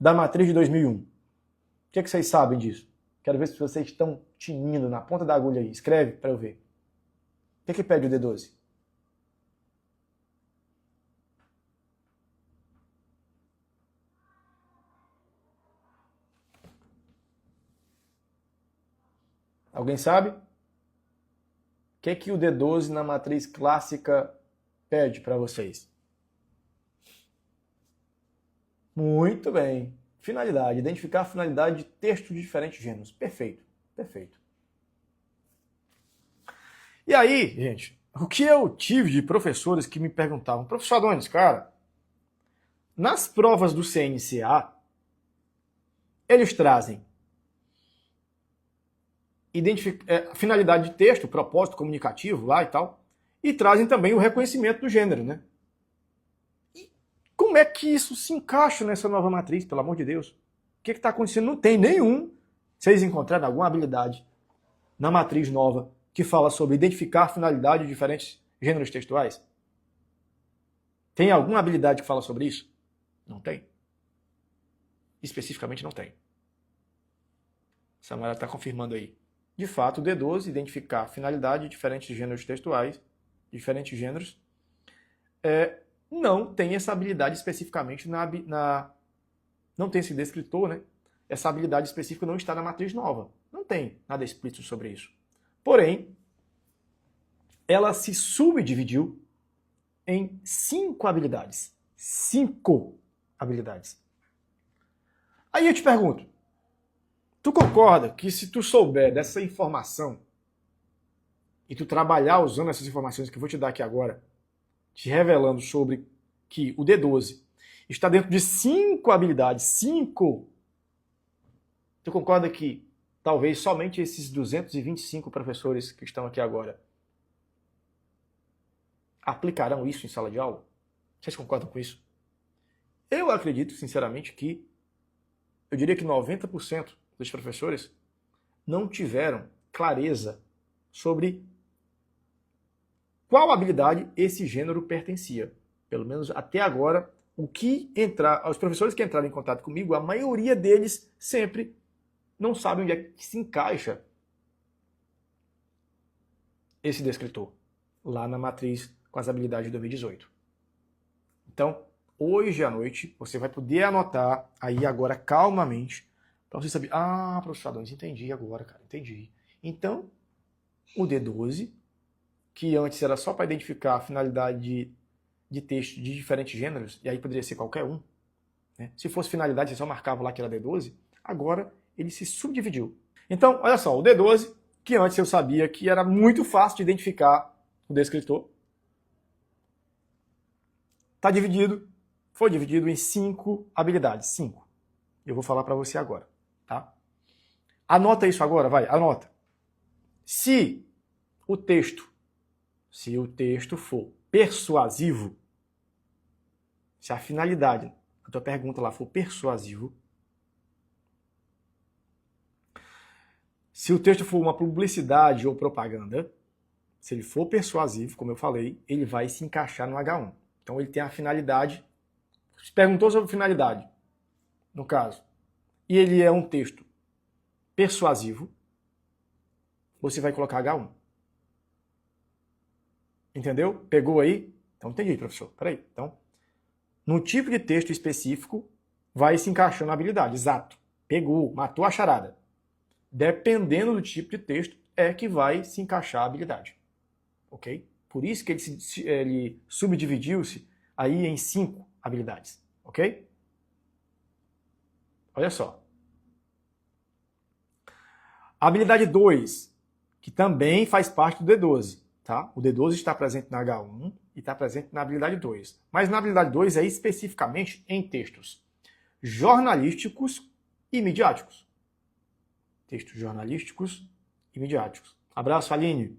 da matriz de 2001? O que vocês sabem disso? Quero ver se vocês estão tinindo na ponta da agulha aí. Escreve para eu ver. O que pede o D12? Alguém sabe? O que o D12 na matriz clássica pede para vocês? Muito bem. Finalidade. Identificar a finalidade de texto de diferentes gêneros. Perfeito. Perfeito. E aí, gente, o que eu tive de professores que me perguntavam, professor Adonis, cara, nas provas do CNCA, eles trazem finalidade de texto, propósito comunicativo lá e tal, e trazem também o reconhecimento do gênero, né? E como é que isso se encaixa nessa nova matriz, pelo amor de Deus? O que está acontecendo? Não tem nenhum. Vocês encontraram alguma habilidade na matriz nova que fala sobre identificar finalidade de diferentes gêneros textuais? Tem alguma habilidade que fala sobre isso? Não tem. Especificamente não tem. Samara está confirmando aí. De fato, o D12, identificar finalidade de diferentes gêneros textuais, diferentes gêneros, não tem essa habilidade especificamente não tem esse descritor, né? Essa habilidade específica não está na matriz nova. Não tem nada explícito sobre isso. Porém, ela se subdividiu em 5 habilidades. 5 habilidades. Aí eu te pergunto, tu concorda que se tu souber dessa informação e tu trabalhar usando essas informações que eu vou te dar aqui agora, te revelando sobre que o D12 está dentro de 5 habilidades, 5, tu concorda que talvez somente esses 225 professores que estão aqui agora aplicarão isso em sala de aula? Vocês concordam com isso? Eu acredito, sinceramente, que eu diria que 90% dos professores não tiveram clareza sobre qual habilidade esse gênero pertencia. Pelo menos até agora, os professores que entraram em contato comigo, a maioria deles sempre não sabem onde é que se encaixa esse descritor, lá na matriz com as habilidades de 2018. Então, hoje à noite, você vai poder anotar aí agora calmamente, para você saber, professor Adonis, entendi agora, cara, entendi. Então, o D12, que antes era só para identificar a finalidade de texto de diferentes gêneros, e aí poderia ser qualquer um, né? Se fosse finalidade, você só marcava lá que era D12, agora ele se subdividiu. Então, olha só, o D12, que antes eu sabia que era muito fácil de identificar o descritor, foi dividido em 5 habilidades. 5. Eu vou falar para você agora, tá? Anota isso agora, vai, anota. Se o texto for persuasivo, se a finalidade da tua pergunta lá for persuasivo, se o texto for uma publicidade ou propaganda, se ele for persuasivo, como eu falei, ele vai se encaixar no H1. Então ele tem a finalidade, se perguntou sobre finalidade, no caso, e ele é um texto persuasivo, você vai colocar H1. Entendeu? Pegou aí? Então entendi, professor. Peraí. Então, no tipo de texto específico, vai se encaixando a habilidade. Exato. Pegou, matou a charada. Dependendo do tipo de texto, é que vai se encaixar a habilidade. Ok? Por isso que ele subdividiu-se aí em 5 habilidades. Ok? Olha só. A habilidade 2, que também faz parte do D12. Tá? O D12 está presente na H1 e está presente na habilidade 2. Mas na habilidade 2 é especificamente em textos jornalísticos e midiáticos. Textos jornalísticos e midiáticos. Abraço, Aline.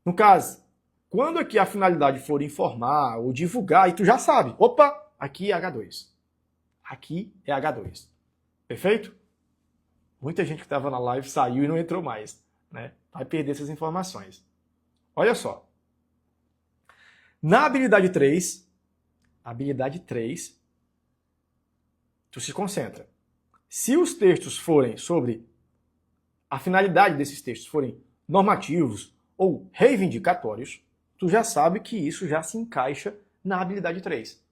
No caso, quando aqui a finalidade for informar ou divulgar, aí tu já sabe. Opa, aqui é H2. Aqui é H2. Perfeito? Muita gente que estava na live saiu e não entrou mais, né? Vai perder essas informações. Olha só. Na habilidade 3, tu se concentra. Se os textos forem sobre a finalidade desses textos forem normativos ou reivindicatórios, tu já sabe que isso já se encaixa na habilidade 3.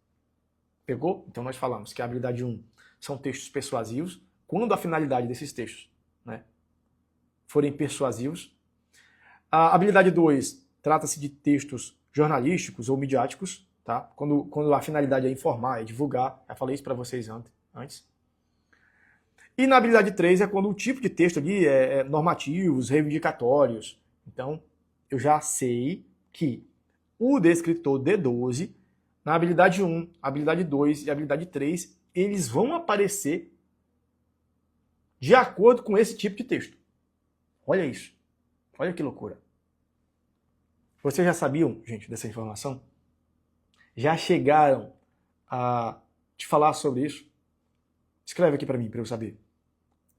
Pegou? Então nós falamos que a habilidade 1 são textos persuasivos, quando a finalidade desses textos, né, forem persuasivos. A habilidade 2 trata-se de textos jornalísticos ou midiáticos, tá? Quando a finalidade é informar, é divulgar. Já falei isso para vocês antes. E na habilidade 3 é quando o tipo de texto ali é normativos, reivindicatórios. Então, eu já sei que o descritor D12, na habilidade 1, habilidade 2 e habilidade 3, eles vão aparecer de acordo com esse tipo de texto. Olha isso. Olha que loucura. Vocês já sabiam, gente, dessa informação? Já chegaram a te falar sobre isso? Escreve aqui para mim, para eu saber.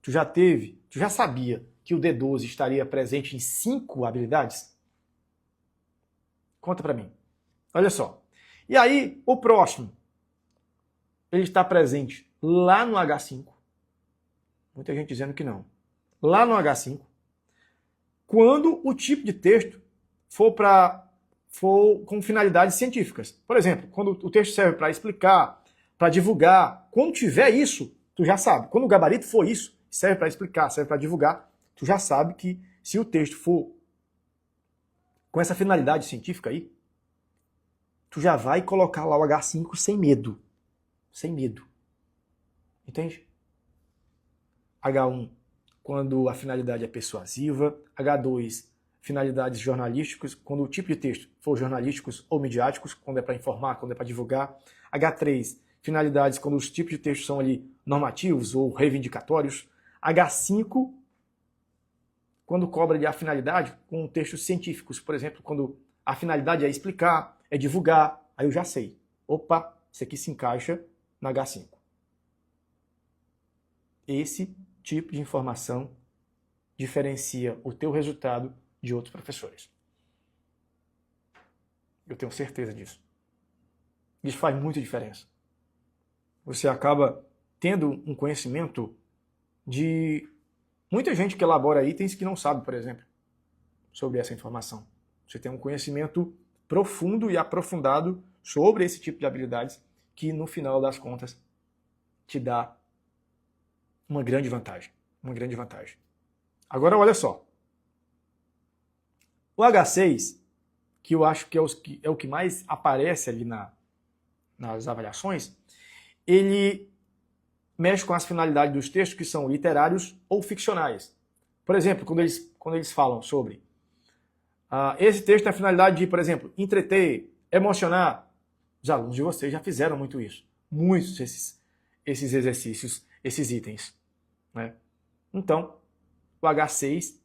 Tu já sabia que o D12 estaria presente em 5 habilidades? Conta para mim. Olha só. E aí, o próximo, ele está presente lá no H5. Muita gente dizendo que não. Lá no H5, quando o tipo de texto for com finalidades científicas. Por exemplo, quando o texto serve para explicar, para divulgar, quando tiver isso, tu já sabe. Quando o gabarito for isso, serve para explicar, serve para divulgar, tu já sabe que se o texto for com essa finalidade científica aí, tu já vai colocar lá o H5 sem medo. Sem medo. Entende? H1, quando a finalidade é persuasiva. H2, finalidades jornalísticas, quando o tipo de texto for jornalísticos ou midiáticos, quando é para informar, quando é para divulgar. H3, finalidades quando os tipos de texto são ali normativos ou reivindicatórios. H5, quando cobra ali a finalidade com textos científicos, por exemplo, quando a finalidade é explicar, é divulgar, aí eu já sei. Opa, isso aqui se encaixa na H5. Esse tipo de informação diferencia o teu resultado de outros professores. Eu tenho certeza disso. Isso faz muita diferença. Você acaba tendo um conhecimento de muita gente que elabora itens que não sabe, por exemplo, sobre essa informação. Você tem um conhecimento profundo e aprofundado sobre esse tipo de habilidades que, no final das contas, te dá uma grande vantagem. Uma grande vantagem. Agora, olha só. O H6, que eu acho que é o que mais aparece ali nas avaliações, ele mexe com as finalidades dos textos que são literários ou ficcionais. Por exemplo, quando eles falam sobre esse texto tem a finalidade de, por exemplo, entreter, emocionar. Os alunos de vocês já fizeram muito isso. Muitos esses exercícios, esses itens. Né? Então, o H6,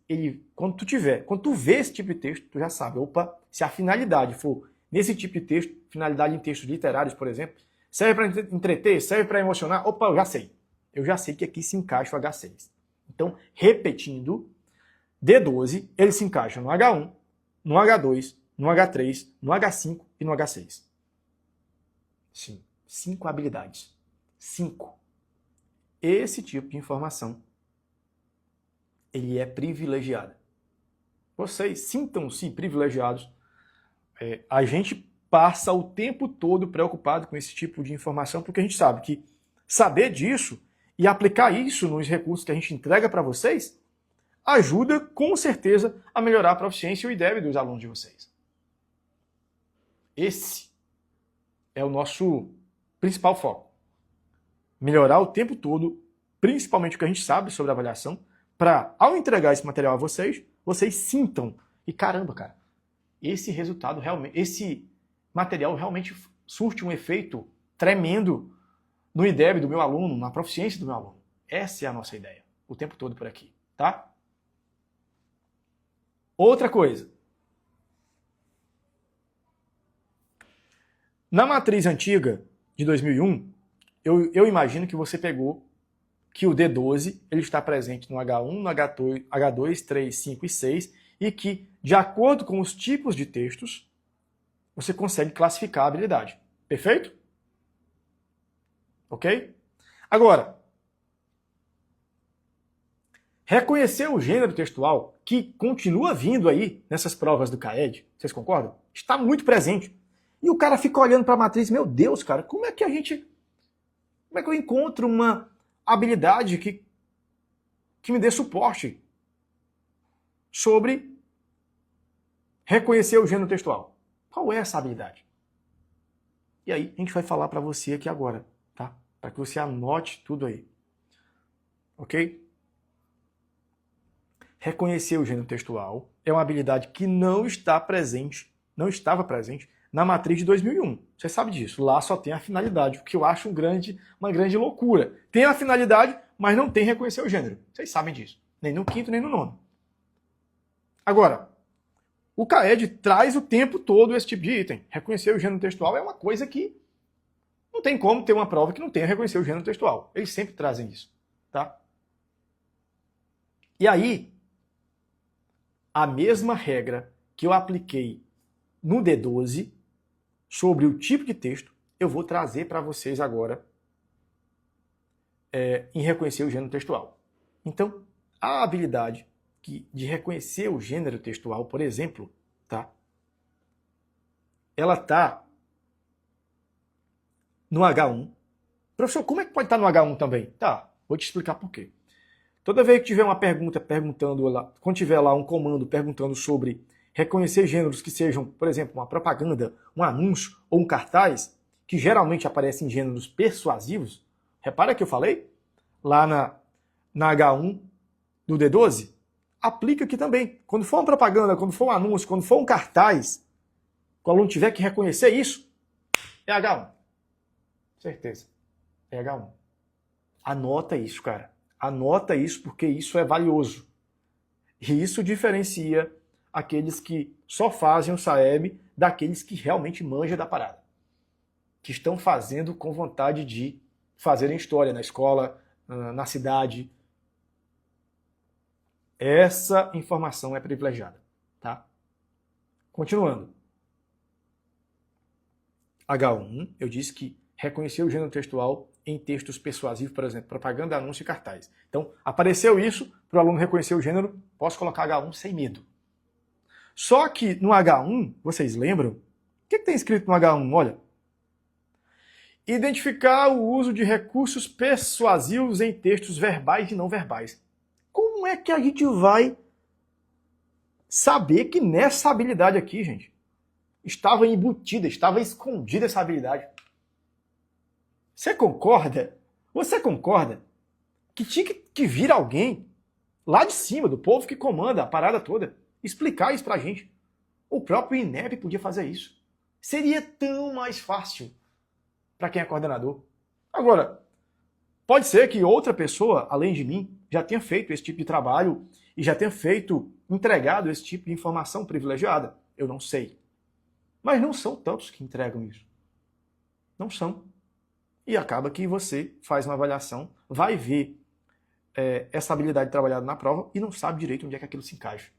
quando tu vê esse tipo de texto, tu já sabe, opa, se a finalidade for nesse tipo de texto, finalidade em textos literários, por exemplo, serve para entreter, serve para emocionar, opa, eu já sei. Eu já sei que aqui se encaixa o H6. Então, repetindo, D12, ele se encaixa no H1, no H2, no H3, no H5 e no H6. Sim, 5 habilidades. 5. Esse tipo de informação, ele é privilegiado. Vocês sintam-se privilegiados. A gente passa o tempo todo preocupado com esse tipo de informação, porque a gente sabe que saber disso e aplicar isso nos recursos que a gente entrega para vocês ajuda, com certeza, a melhorar a proficiência e o IDEB dos alunos de vocês. Esse é o nosso principal foco. Melhorar o tempo todo, principalmente o que a gente sabe sobre a avaliação, para, ao entregar esse material a vocês, vocês sintam, e caramba, cara, esse material realmente surte um efeito tremendo no IDEB do meu aluno, na proficiência do meu aluno. Essa é a nossa ideia, o tempo todo por aqui, tá? Outra coisa. Na matriz antiga, de 2001, eu imagino que você pegou que o D12 ele está presente no H1, no H2, 3, 5 e 6, e que, de acordo com os tipos de textos, você consegue classificar a habilidade. Perfeito? Ok? Agora, reconhecer o gênero textual, que continua vindo aí nessas provas do CAED, vocês concordam? Está muito presente. E o cara fica olhando para a matriz, meu Deus, cara, como é que eu encontro uma habilidade que me dê suporte sobre reconhecer o gênero textual? Qual é essa habilidade? E aí a gente vai falar para você aqui agora, tá? Para que você anote tudo aí. Ok? Reconhecer o gênero textual é uma habilidade que não estava presente na matriz de 2001. Você sabe disso. Lá só tem a finalidade, o que eu acho uma grande loucura. Tem a finalidade, mas não tem reconhecer o gênero. Vocês sabem disso. Nem no quinto, nem no nono. Agora, o CAED traz o tempo todo esse tipo de item. Reconhecer o gênero textual é uma coisa que não tem como ter uma prova que não tenha reconhecer o gênero textual. Eles sempre trazem isso, tá? E aí, a mesma regra que eu apliquei no D12 sobre o tipo de texto, eu vou trazer para vocês agora em reconhecer o gênero textual. Então, a habilidade de reconhecer o gênero textual, por exemplo, tá? Ela está no H1. Professor, como é que pode estar no H1 também? Tá, vou te explicar por quê. Toda vez que tiver uma pergunta perguntando lá, quando tiver lá um comando perguntando sobre reconhecer gêneros que sejam, por exemplo, uma propaganda, um anúncio ou um cartaz, que geralmente aparecem em gêneros persuasivos, repara que eu falei lá na H1 do D12, aplica aqui também. Quando for uma propaganda, quando for um anúncio, quando for um cartaz, o aluno tiver que reconhecer isso, é H1. Certeza. É H1. Anota isso, cara. Anota isso porque isso é valioso. E isso diferencia aqueles que só fazem o SAEB daqueles que realmente manjam da parada. Que estão fazendo com vontade de fazerem história na escola, na cidade. Essa informação é privilegiada, tá? Continuando. H1, eu disse que reconhecer o gênero textual em textos persuasivos, por exemplo, propaganda, anúncio e cartaz. Então, apareceu isso, para o aluno reconhecer o gênero, posso colocar H1 sem medo. Só que no H1, vocês lembram? O que tem escrito no H1? Olha. Identificar o uso de recursos persuasivos em textos verbais e não verbais. Como é que a gente vai saber que nessa habilidade aqui, gente, estava embutida, estava escondida essa habilidade? Você concorda? Você concorda que tinha que vir alguém lá de cima, do povo que comanda a parada toda, explicar isso pra gente? O próprio INEP podia fazer isso. Seria tão mais fácil para quem é coordenador. Agora, pode ser que outra pessoa, além de mim, já tenha feito esse tipo de trabalho e já tenha entregado esse tipo de informação privilegiada. Eu não sei. Mas não são tantos que entregam isso. Não são. E acaba que você faz uma avaliação, vai ver essa habilidade trabalhada na prova e não sabe direito onde é que aquilo se encaixa.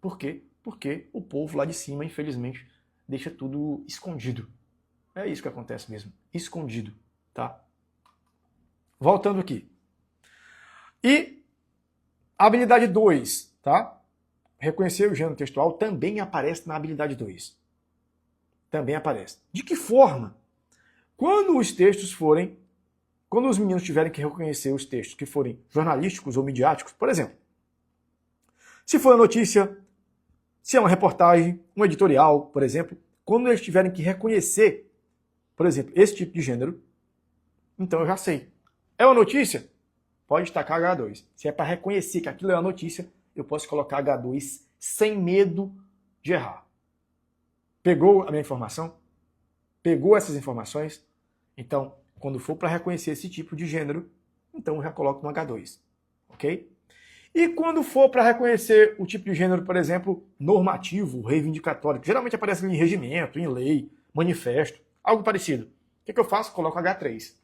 Por quê? Porque o povo lá de cima, infelizmente, deixa tudo escondido. É isso que acontece mesmo. Escondido, tá? Voltando aqui. E a habilidade 2, tá? Reconhecer o gênero textual também aparece na habilidade 2. Também aparece. De que forma? Quando os meninos tiverem que reconhecer os textos que forem jornalísticos ou midiáticos, por exemplo, se for uma notícia, se é uma reportagem, um editorial, por exemplo, quando eles tiverem que reconhecer, por exemplo, esse tipo de gênero, então eu já sei. É uma notícia? Pode destacar H2. Se é para reconhecer que aquilo é uma notícia, eu posso colocar H2 sem medo de errar. Pegou a minha informação? Pegou essas informações? Então, quando for para reconhecer esse tipo de gênero, então eu já coloco no H2. Ok? E quando for para reconhecer o tipo de gênero, por exemplo, normativo, reivindicatório, que geralmente aparece em regimento, em lei, manifesto, algo parecido. O que eu faço? Coloco H3.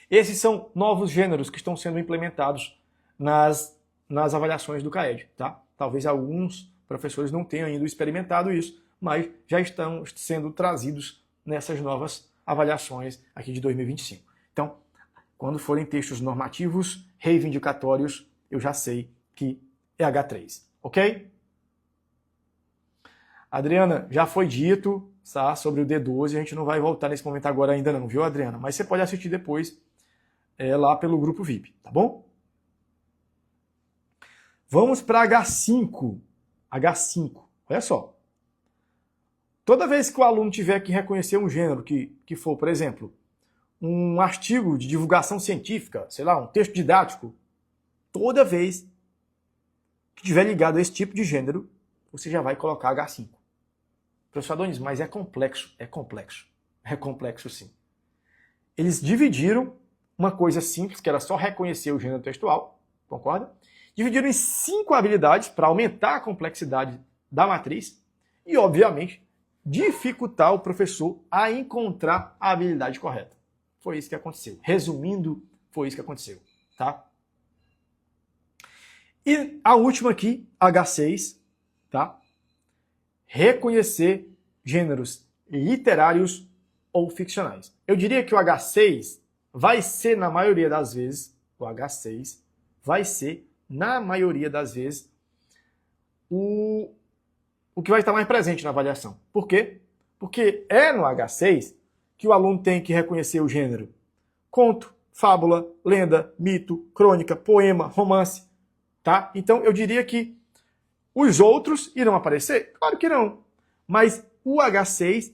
Esses são novos gêneros que estão sendo implementados nas avaliações do CAED. Tá? Talvez alguns professores não tenham ainda experimentado isso, mas já estão sendo trazidos nessas novas avaliações aqui de 2025. Então, Quando forem textos normativos, reivindicatórios, eu já sei que é H3, ok? Adriana, já foi dito, tá, sobre o D12, a gente não vai voltar nesse momento agora ainda não, viu, Adriana? Mas você pode assistir depois lá pelo grupo VIP, tá bom? Vamos para H5. H5, olha só. Toda vez que o aluno tiver que reconhecer um gênero que for, por exemplo, um artigo de divulgação científica, sei lá, um texto didático, toda vez que tiver ligado a esse tipo de gênero, você já vai colocar H5. Professor Adonis, mas é complexo. É complexo. É complexo sim. Eles dividiram uma coisa simples, que era só reconhecer o gênero textual, concorda? Dividiram em 5 habilidades para aumentar a complexidade da matriz e, obviamente, dificultar o professor a encontrar a habilidade correta. Foi isso que aconteceu. Resumindo, foi isso que aconteceu, tá? E a última aqui, H6, tá? Reconhecer gêneros literários ou ficcionais. Eu diria que o H6 vai ser, na maioria das vezes, o H6 vai ser, na maioria das vezes, o que vai estar mais presente na avaliação. Por quê? Porque é no H6 que o aluno tem que reconhecer o gênero conto, fábula, lenda, mito, crônica, poema, romance, tá? Então eu diria que os outros irão aparecer? Claro que não. Mas o H6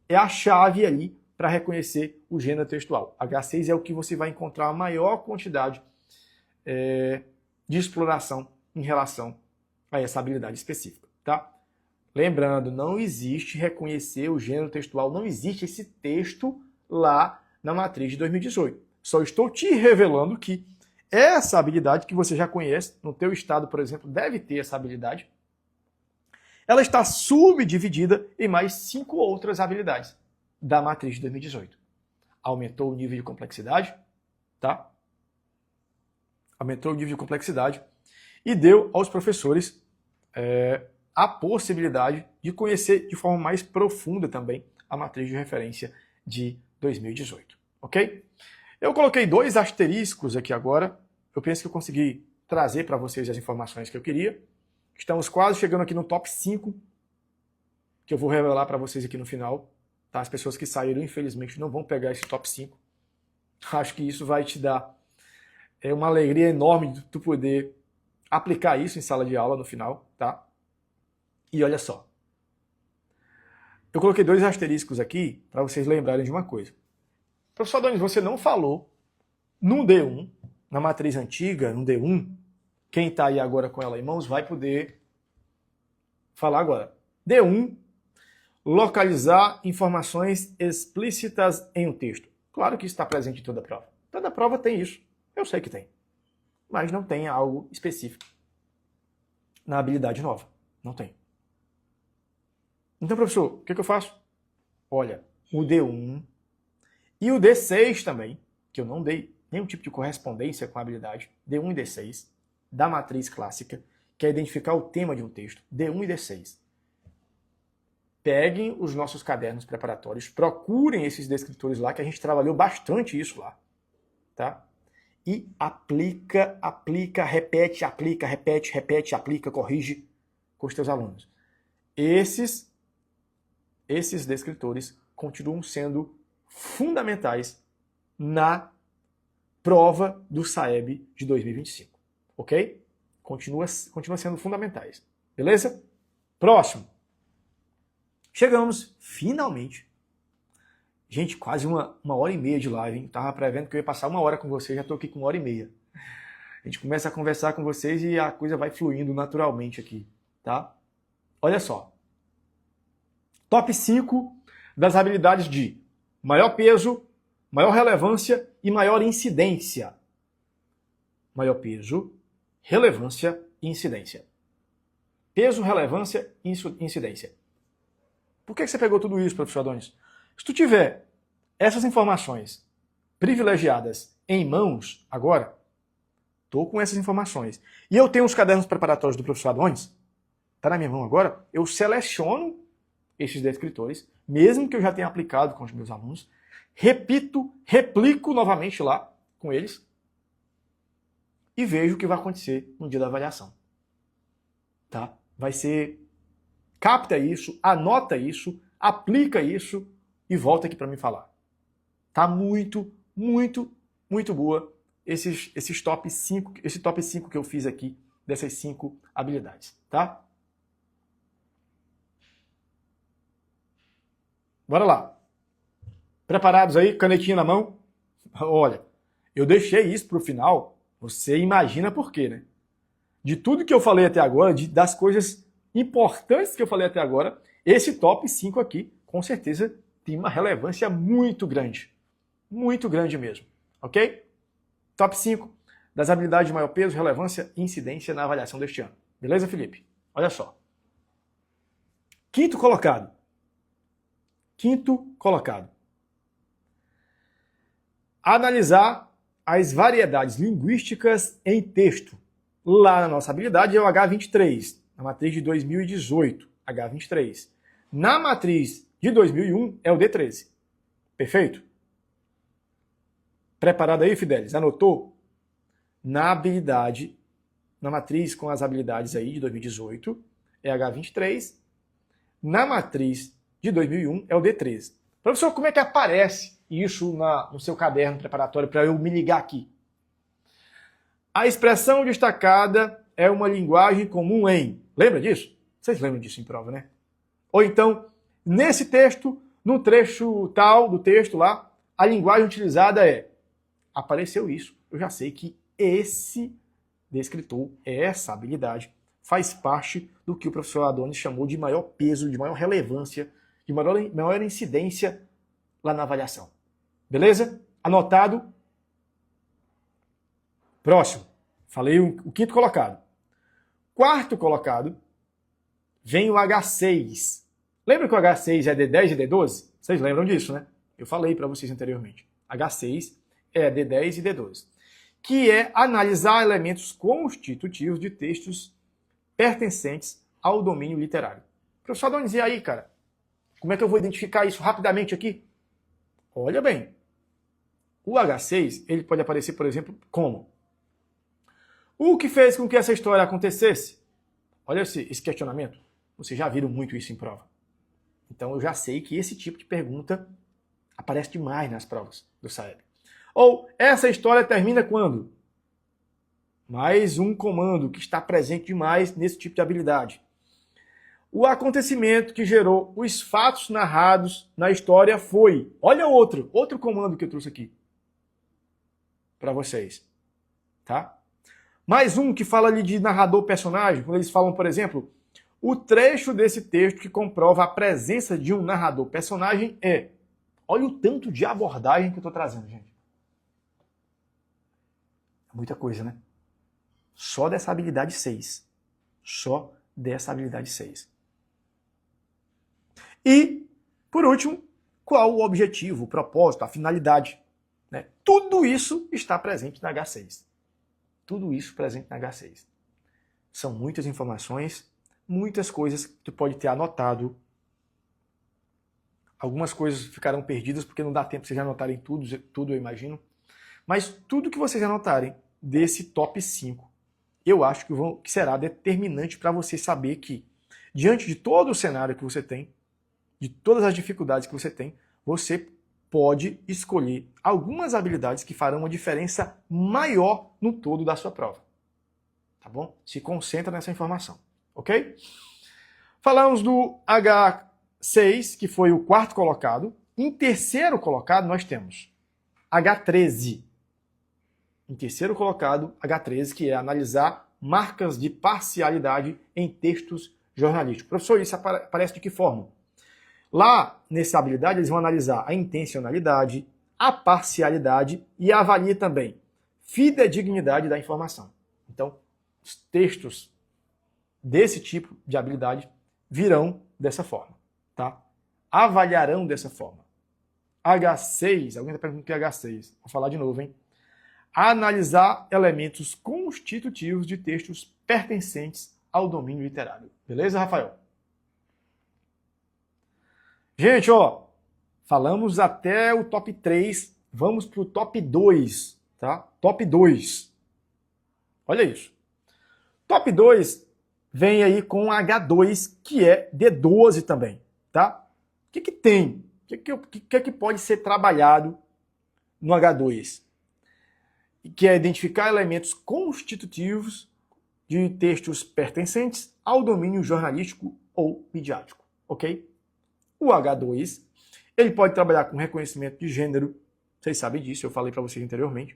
é a chave ali para reconhecer o gênero textual. H6 é o que você vai encontrar a maior quantidade de exploração em relação a essa habilidade específica, tá? Lembrando, não existe reconhecer o gênero textual, não existe esse texto lá na matriz de 2018. Só estou te revelando que essa habilidade que você já conhece, no teu estado, por exemplo, deve ter essa habilidade, ela está subdividida em mais 5 outras habilidades da matriz de 2018. Aumentou o nível de complexidade, tá? Aumentou o nível de complexidade e deu aos professores a possibilidade de conhecer de forma mais profunda também a matriz de referência de 2018, ok? Eu coloquei 2 asteriscos aqui agora. Eu penso que eu consegui trazer para vocês as informações que eu queria. Estamos quase chegando aqui no top 5, que eu vou revelar para vocês aqui no final. Tá? As pessoas que saíram, infelizmente, não vão pegar esse top 5. Acho que isso vai te dar uma alegria enorme de tu poder aplicar isso em sala de aula no final, tá? E olha só. Eu coloquei 2 asteriscos aqui para vocês lembrarem de uma coisa. Professor Adonis, você não falou no D1, na matriz antiga, no D1, quem está aí agora com ela em mãos vai poder falar agora. D1, localizar informações explícitas em um texto. Claro que isso está presente em toda a prova. Toda a prova tem isso. Eu sei que tem. Mas não tem algo específico na habilidade nova. Não tem. Então, professor, o que eu faço? Olha, o D1 e o D6 também, que eu não dei nenhum tipo de correspondência com a habilidade, D1 e D6, da matriz clássica, que é identificar o tema de um texto, D1 e D6. Peguem os nossos cadernos preparatórios, procurem esses descritores lá, que a gente trabalhou bastante isso lá, tá? E aplica, repete, aplica, corrige com os teus alunos. Esses descritores continuam sendo fundamentais na prova do SAEB de 2025, ok? Continua sendo fundamentais, beleza? Próximo. Chegamos, finalmente. Gente, quase uma hora e meia de live, hein? Tava prevendo que eu ia passar 1 hora com vocês, já tô aqui com 1h30. A gente começa a conversar com vocês e a coisa vai fluindo naturalmente aqui, tá? Olha só. Top 5 das habilidades de maior peso, maior relevância e maior incidência. Maior peso, relevância e incidência. Peso, relevância e incidência. Por que você pegou tudo isso, professor Adonis? Se tu tiver essas informações privilegiadas em mãos agora, estou com essas informações, e eu tenho os cadernos preparatórios do professor Adonis, está na minha mão agora, eu seleciono esses descritores, mesmo que eu já tenha aplicado com os meus alunos, replico novamente lá, com eles e vejo o que vai acontecer no dia da avaliação. Tá? Vai ser, capta isso, anota isso, aplica isso e volta aqui para me falar. Tá muito, muito, muito boa esse top 5 que eu fiz aqui dessas 5 habilidades, tá? Bora lá. Preparados aí? Canetinha na mão? Olha, eu deixei isso para o final, você imagina por quê, né? De tudo que eu falei até agora, das coisas importantes que eu falei até agora, esse top 5 aqui, com certeza, tem uma relevância muito grande. Muito grande mesmo, ok? Top 5 das habilidades de maior peso, relevância e incidência na avaliação deste ano. Beleza, Felipe? Olha só. Quinto colocado. Analisar as variedades linguísticas em texto. Lá na nossa habilidade é o H23, na matriz de 2018, H23. Na matriz de 2001 é o D13. Perfeito? Preparado aí, Fidelis? Anotou? Na habilidade, na matriz com as habilidades aí de 2018 é H23. Na matriz de 2001 é o D13. Professor, como é que aparece isso no seu caderno preparatório para eu me ligar aqui? A expressão destacada é uma linguagem comum em... Lembra disso? Vocês lembram disso em prova, né? Ou então, nesse texto, no trecho tal do texto lá, a linguagem utilizada é... Apareceu isso, eu já sei que esse descritor, essa habilidade, faz parte do que o professor Adonis chamou de maior peso, de maior relevância, de maior incidência lá na avaliação. Beleza? Anotado? Próximo. Falei o quinto colocado. Quarto colocado, vem o H6. Lembra que o H6 é D10 e D12? Vocês lembram disso, né? Eu falei para vocês anteriormente. H6 é D10 e D12. Que é analisar elementos constitutivos de textos pertencentes ao domínio literário. Professor Adonis, e aí, cara? Como é que eu vou identificar isso rapidamente aqui? Olha bem. O H6, ele pode aparecer, por exemplo, como? O que fez com que essa história acontecesse? Olha esse questionamento. Vocês já viram muito isso em prova. Então eu já sei que esse tipo de pergunta aparece demais nas provas do SAEB. Ou, essa história termina quando? Mais um comando que está presente demais nesse tipo de habilidade. O acontecimento que gerou os fatos narrados na história foi... Olha outro comando que eu trouxe aqui para vocês. Tá? Mais um que fala ali de narrador-personagem, quando eles falam, por exemplo, o trecho desse texto que comprova a presença de um narrador-personagem é... Olha o tanto de abordagem que eu estou trazendo, gente. Muita coisa, né? Só dessa habilidade 6. Só dessa habilidade 6. E, por último, qual o objetivo, o propósito, a finalidade? Né? Tudo isso está presente na H6. Tudo isso presente na H6. São muitas informações, muitas coisas que tu pode ter anotado. Algumas coisas ficarão perdidas porque não dá tempo de vocês anotarem tudo, eu imagino. Mas tudo que vocês anotarem desse top 5, eu acho que será determinante para você saber que, diante de todo o cenário que você tem, de todas as dificuldades que você tem, você pode escolher algumas habilidades que farão uma diferença maior no todo da sua prova. Tá bom? Se concentra nessa informação, ok? Falamos do H6, que foi o quarto colocado. Em terceiro colocado, nós temos H13. Em terceiro colocado, H13, que é analisar marcas de parcialidade em textos jornalísticos. Professor, isso aparece de que forma? Lá, nessa habilidade, eles vão analisar a intencionalidade, a parcialidade e avalia também fidedignidade da informação. Então, os textos desse tipo de habilidade virão dessa forma, tá? Avaliarão dessa forma. H6, alguém está perguntando o que é H6? Vou falar de novo, hein? Analisar elementos constitutivos de textos pertencentes ao domínio literário. Beleza, Rafael? Gente, ó, falamos até o top 3, vamos para o top 2, tá? Top 2. Olha isso. Top 2 vem aí com H2, que é D12 também, tá? O que tem? O que pode ser trabalhado no H2? Que é identificar elementos constitutivos de textos pertencentes ao domínio jornalístico ou midiático, ok? O H2, ele pode trabalhar com reconhecimento de gênero, vocês sabem disso, eu falei para vocês anteriormente.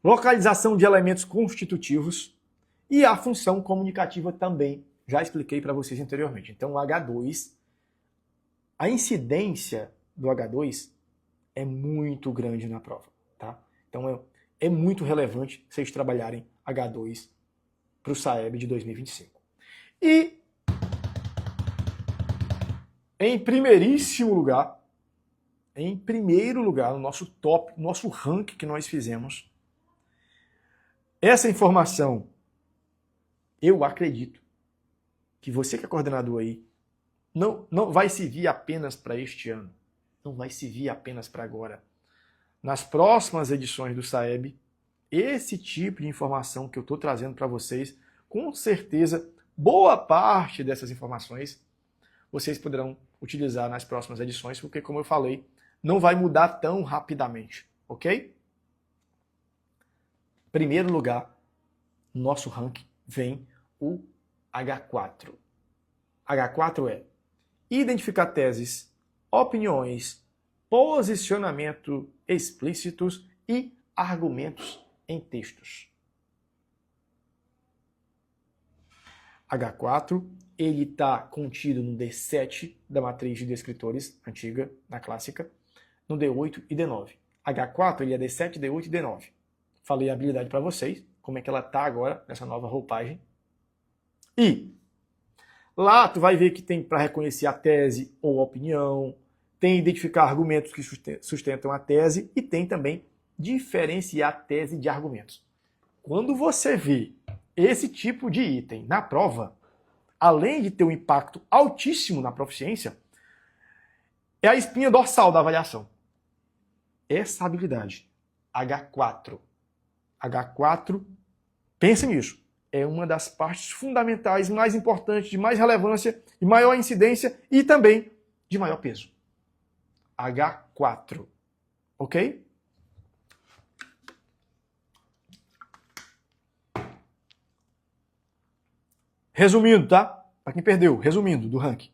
Localização de elementos constitutivos e a função comunicativa também, já expliquei para vocês anteriormente. Então o H2, a incidência do H2 é muito grande na prova, tá? Então é muito relevante vocês trabalharem H2 para o SAEB de 2025. E em primeiríssimo lugar, no nosso top, nosso ranking que nós fizemos, essa informação, eu acredito que você que é coordenador aí, não vai servir apenas para este ano, não vai servir apenas para agora. Nas próximas edições do SAEB, esse tipo de informação que eu estou trazendo para vocês, com certeza, boa parte dessas informações vocês poderão utilizar nas próximas edições, porque, como eu falei, não vai mudar tão rapidamente, ok? Em primeiro lugar, no nosso ranking, vem o H4. H4 é identificar teses, opiniões, posicionamento explícitos e argumentos em textos. H4, ele está contido no D7 da matriz de descritores antiga, na clássica, no D8 e D9. H4, ele é D7, D8 e D9. Falei a habilidade para vocês, como é que ela está agora nessa nova roupagem. E lá tu vai ver que tem para reconhecer a tese ou a opinião, tem identificar argumentos que sustentam a tese e tem também diferenciar a tese de argumentos. Quando você vê esse tipo de item na prova, além de ter um impacto altíssimo na proficiência, é a espinha dorsal da avaliação. Essa habilidade, H4. H4, pense nisso, é uma das partes fundamentais, mais importantes, de mais relevância, de maior incidência e também de maior peso. H4. Ok? Resumindo, tá? Para quem perdeu, resumindo do ranking.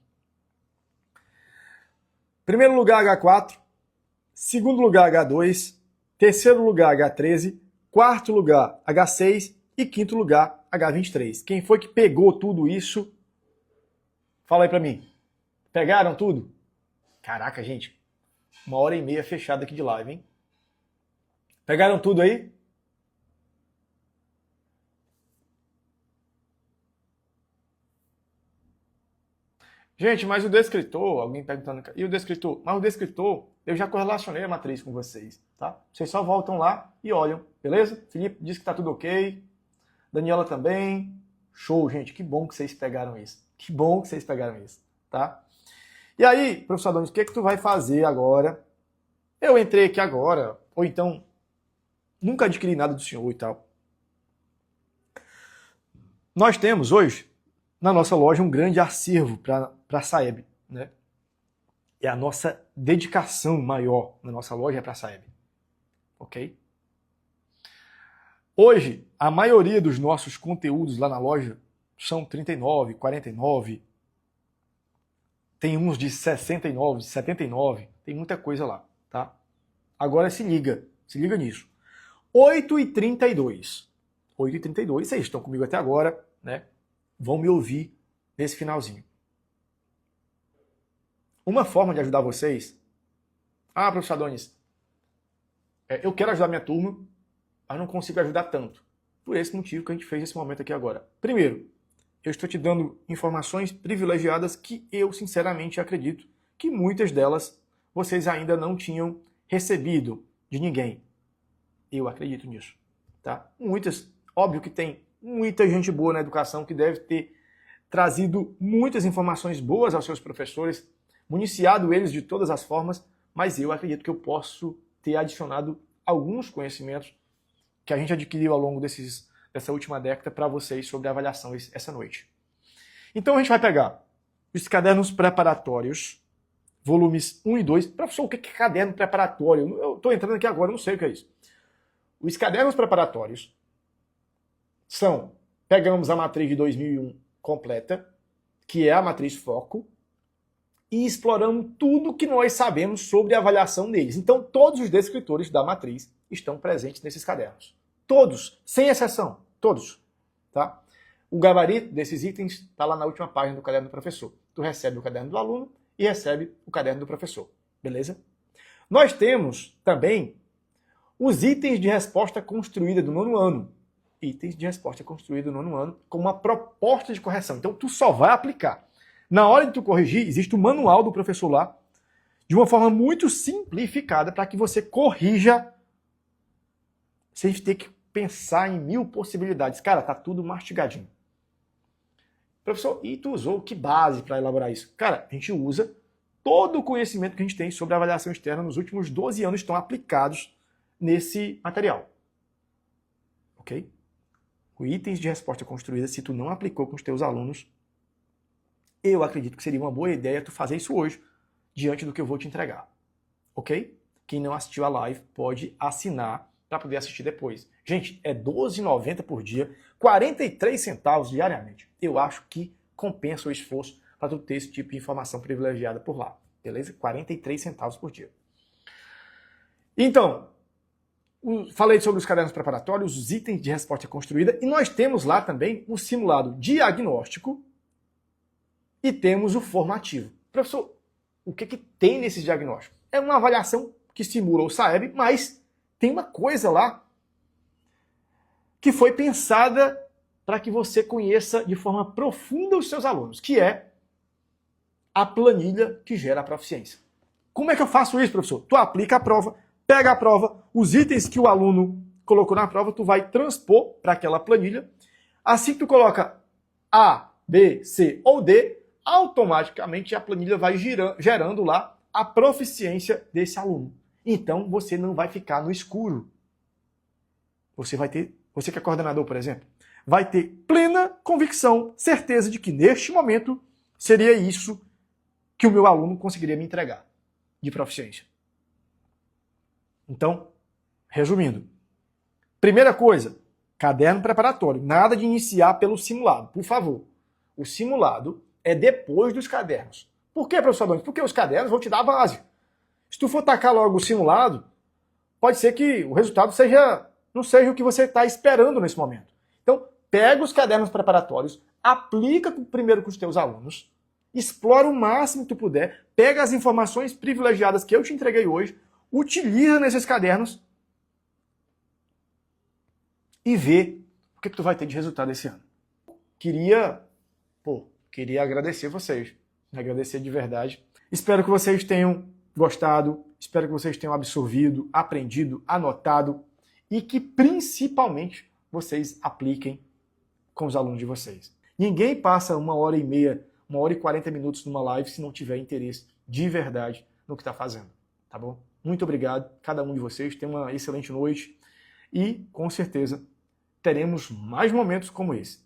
Primeiro lugar, H4. Segundo lugar, H2. Terceiro lugar, H13. Quarto lugar, H6. E quinto lugar, H23. Quem foi que pegou tudo isso? Fala aí pra mim. Pegaram tudo? Caraca, gente. 1h30 fechada aqui de live, hein? Pegaram tudo aí? Gente, mas o descritor, alguém perguntando, e o descritor? Mas o descritor, eu já correlacionei a matriz com vocês, tá? Vocês só voltam lá e olham, beleza? Felipe disse que tá tudo ok, Daniela também. Show, gente, que bom que vocês pegaram isso. Que bom que vocês pegaram isso, tá? E aí, professor Adonis, o que é que tu vai fazer agora? Eu entrei aqui agora, ou então, nunca adquiri nada do senhor e tal. Nós temos hoje, na nossa loja, um grande acervo para a SAEB, né? É a nossa dedicação maior na nossa loja é para a SAEB, ok? Hoje, a maioria dos nossos conteúdos lá na loja são 39, 49, tem uns de 69, 79, tem muita coisa lá, tá? Agora se liga nisso. 8h32, vocês estão comigo até agora, né? Vão me ouvir nesse finalzinho. Uma forma de ajudar vocês... Ah, professor Adonis, eu quero ajudar minha turma, mas não consigo ajudar tanto. Por esse motivo que a gente fez esse momento aqui agora. Primeiro, eu estou te dando informações privilegiadas que eu sinceramente acredito que muitas delas vocês ainda não tinham recebido de ninguém. Eu acredito nisso, tá? Muitas, óbvio que tem muita gente boa na educação que deve ter trazido muitas informações boas aos seus professores, municiado eles de todas as formas, mas eu acredito que eu posso ter adicionado alguns conhecimentos que a gente adquiriu ao longo dessa última década para vocês sobre a avaliação essa noite. Então a gente vai pegar os cadernos preparatórios, volumes 1 e 2. Professor, o que é caderno preparatório? Eu estou entrando aqui agora, eu não sei o que é isso. Os cadernos preparatórios são, pegamos a matriz de 2001 completa, que é a matriz foco, e exploramos tudo que nós sabemos sobre a avaliação deles. Então, todos os descritores da matriz estão presentes nesses cadernos. Todos, sem exceção, todos. Tá? O gabarito desses itens está lá na última página do caderno do professor. Tu recebe o caderno do aluno e recebe o caderno do professor. Beleza? Nós temos também os itens de resposta construída do nono ano. Itens de resposta construída do nono ano com uma proposta de correção. Então, tu só vai aplicar. Na hora de tu corrigir, existe o manual do professor lá, de uma forma muito simplificada, para que você corrija sem ter que pensar em 1000 possibilidades. Cara, tá tudo mastigadinho. Professor, e tu usou que base para elaborar isso? Cara, a gente usa todo o conhecimento que a gente tem sobre a avaliação externa nos últimos 12 anos estão aplicados nesse material. Ok? Os itens de resposta construída, se tu não aplicou com os teus alunos, eu acredito que seria uma boa ideia tu fazer isso hoje, diante do que eu vou te entregar. Ok? Quem não assistiu a live pode assinar para poder assistir depois. Gente, é R$12,90 por dia, 43 centavos diariamente. Eu acho que compensa o esforço para tu ter esse tipo de informação privilegiada por lá. Beleza? 43 centavos por dia. Então, falei sobre os cadernos preparatórios, os itens de resposta construída, e nós temos lá também o simulado diagnóstico e temos o formativo. Professor, o que tem nesse diagnóstico? É uma avaliação que simula o SAEB, mas tem uma coisa lá que foi pensada para que você conheça de forma profunda os seus alunos, que é a planilha que gera a proficiência. Como é que eu faço isso, professor? Tu aplica a prova, pega a prova, os itens que o aluno colocou na prova, tu vai transpor para aquela planilha. Assim que tu coloca A, B, C ou D, automaticamente a planilha vai gerando lá a proficiência desse aluno. Então você não vai ficar no escuro. Você que é coordenador, por exemplo, vai ter plena convicção, certeza de que neste momento seria isso que o meu aluno conseguiria me entregar de proficiência. Então, resumindo, primeira coisa, caderno preparatório, nada de iniciar pelo simulado, por favor. O simulado é depois dos cadernos. Por quê, professor Adonis? Porque os cadernos vão te dar a base. Se tu for tacar logo o simulado, pode ser que o resultado não seja o que você está esperando nesse momento. Então, pega os cadernos preparatórios, aplica primeiro com os teus alunos, explora o máximo que tu puder, pega as informações privilegiadas que eu te entreguei hoje, utiliza nesses cadernos e vê o que tu vai ter de resultado esse ano. Queria agradecer vocês, agradecer de verdade. Espero que vocês tenham gostado, espero que vocês tenham absorvido, aprendido, anotado e que principalmente vocês apliquem com os alunos de vocês. Ninguém passa 1h30, 1h40 minutos numa live se não tiver interesse de verdade no que está fazendo, tá bom? Muito obrigado, cada um de vocês, tenha uma excelente noite e, com certeza, teremos mais momentos como esse.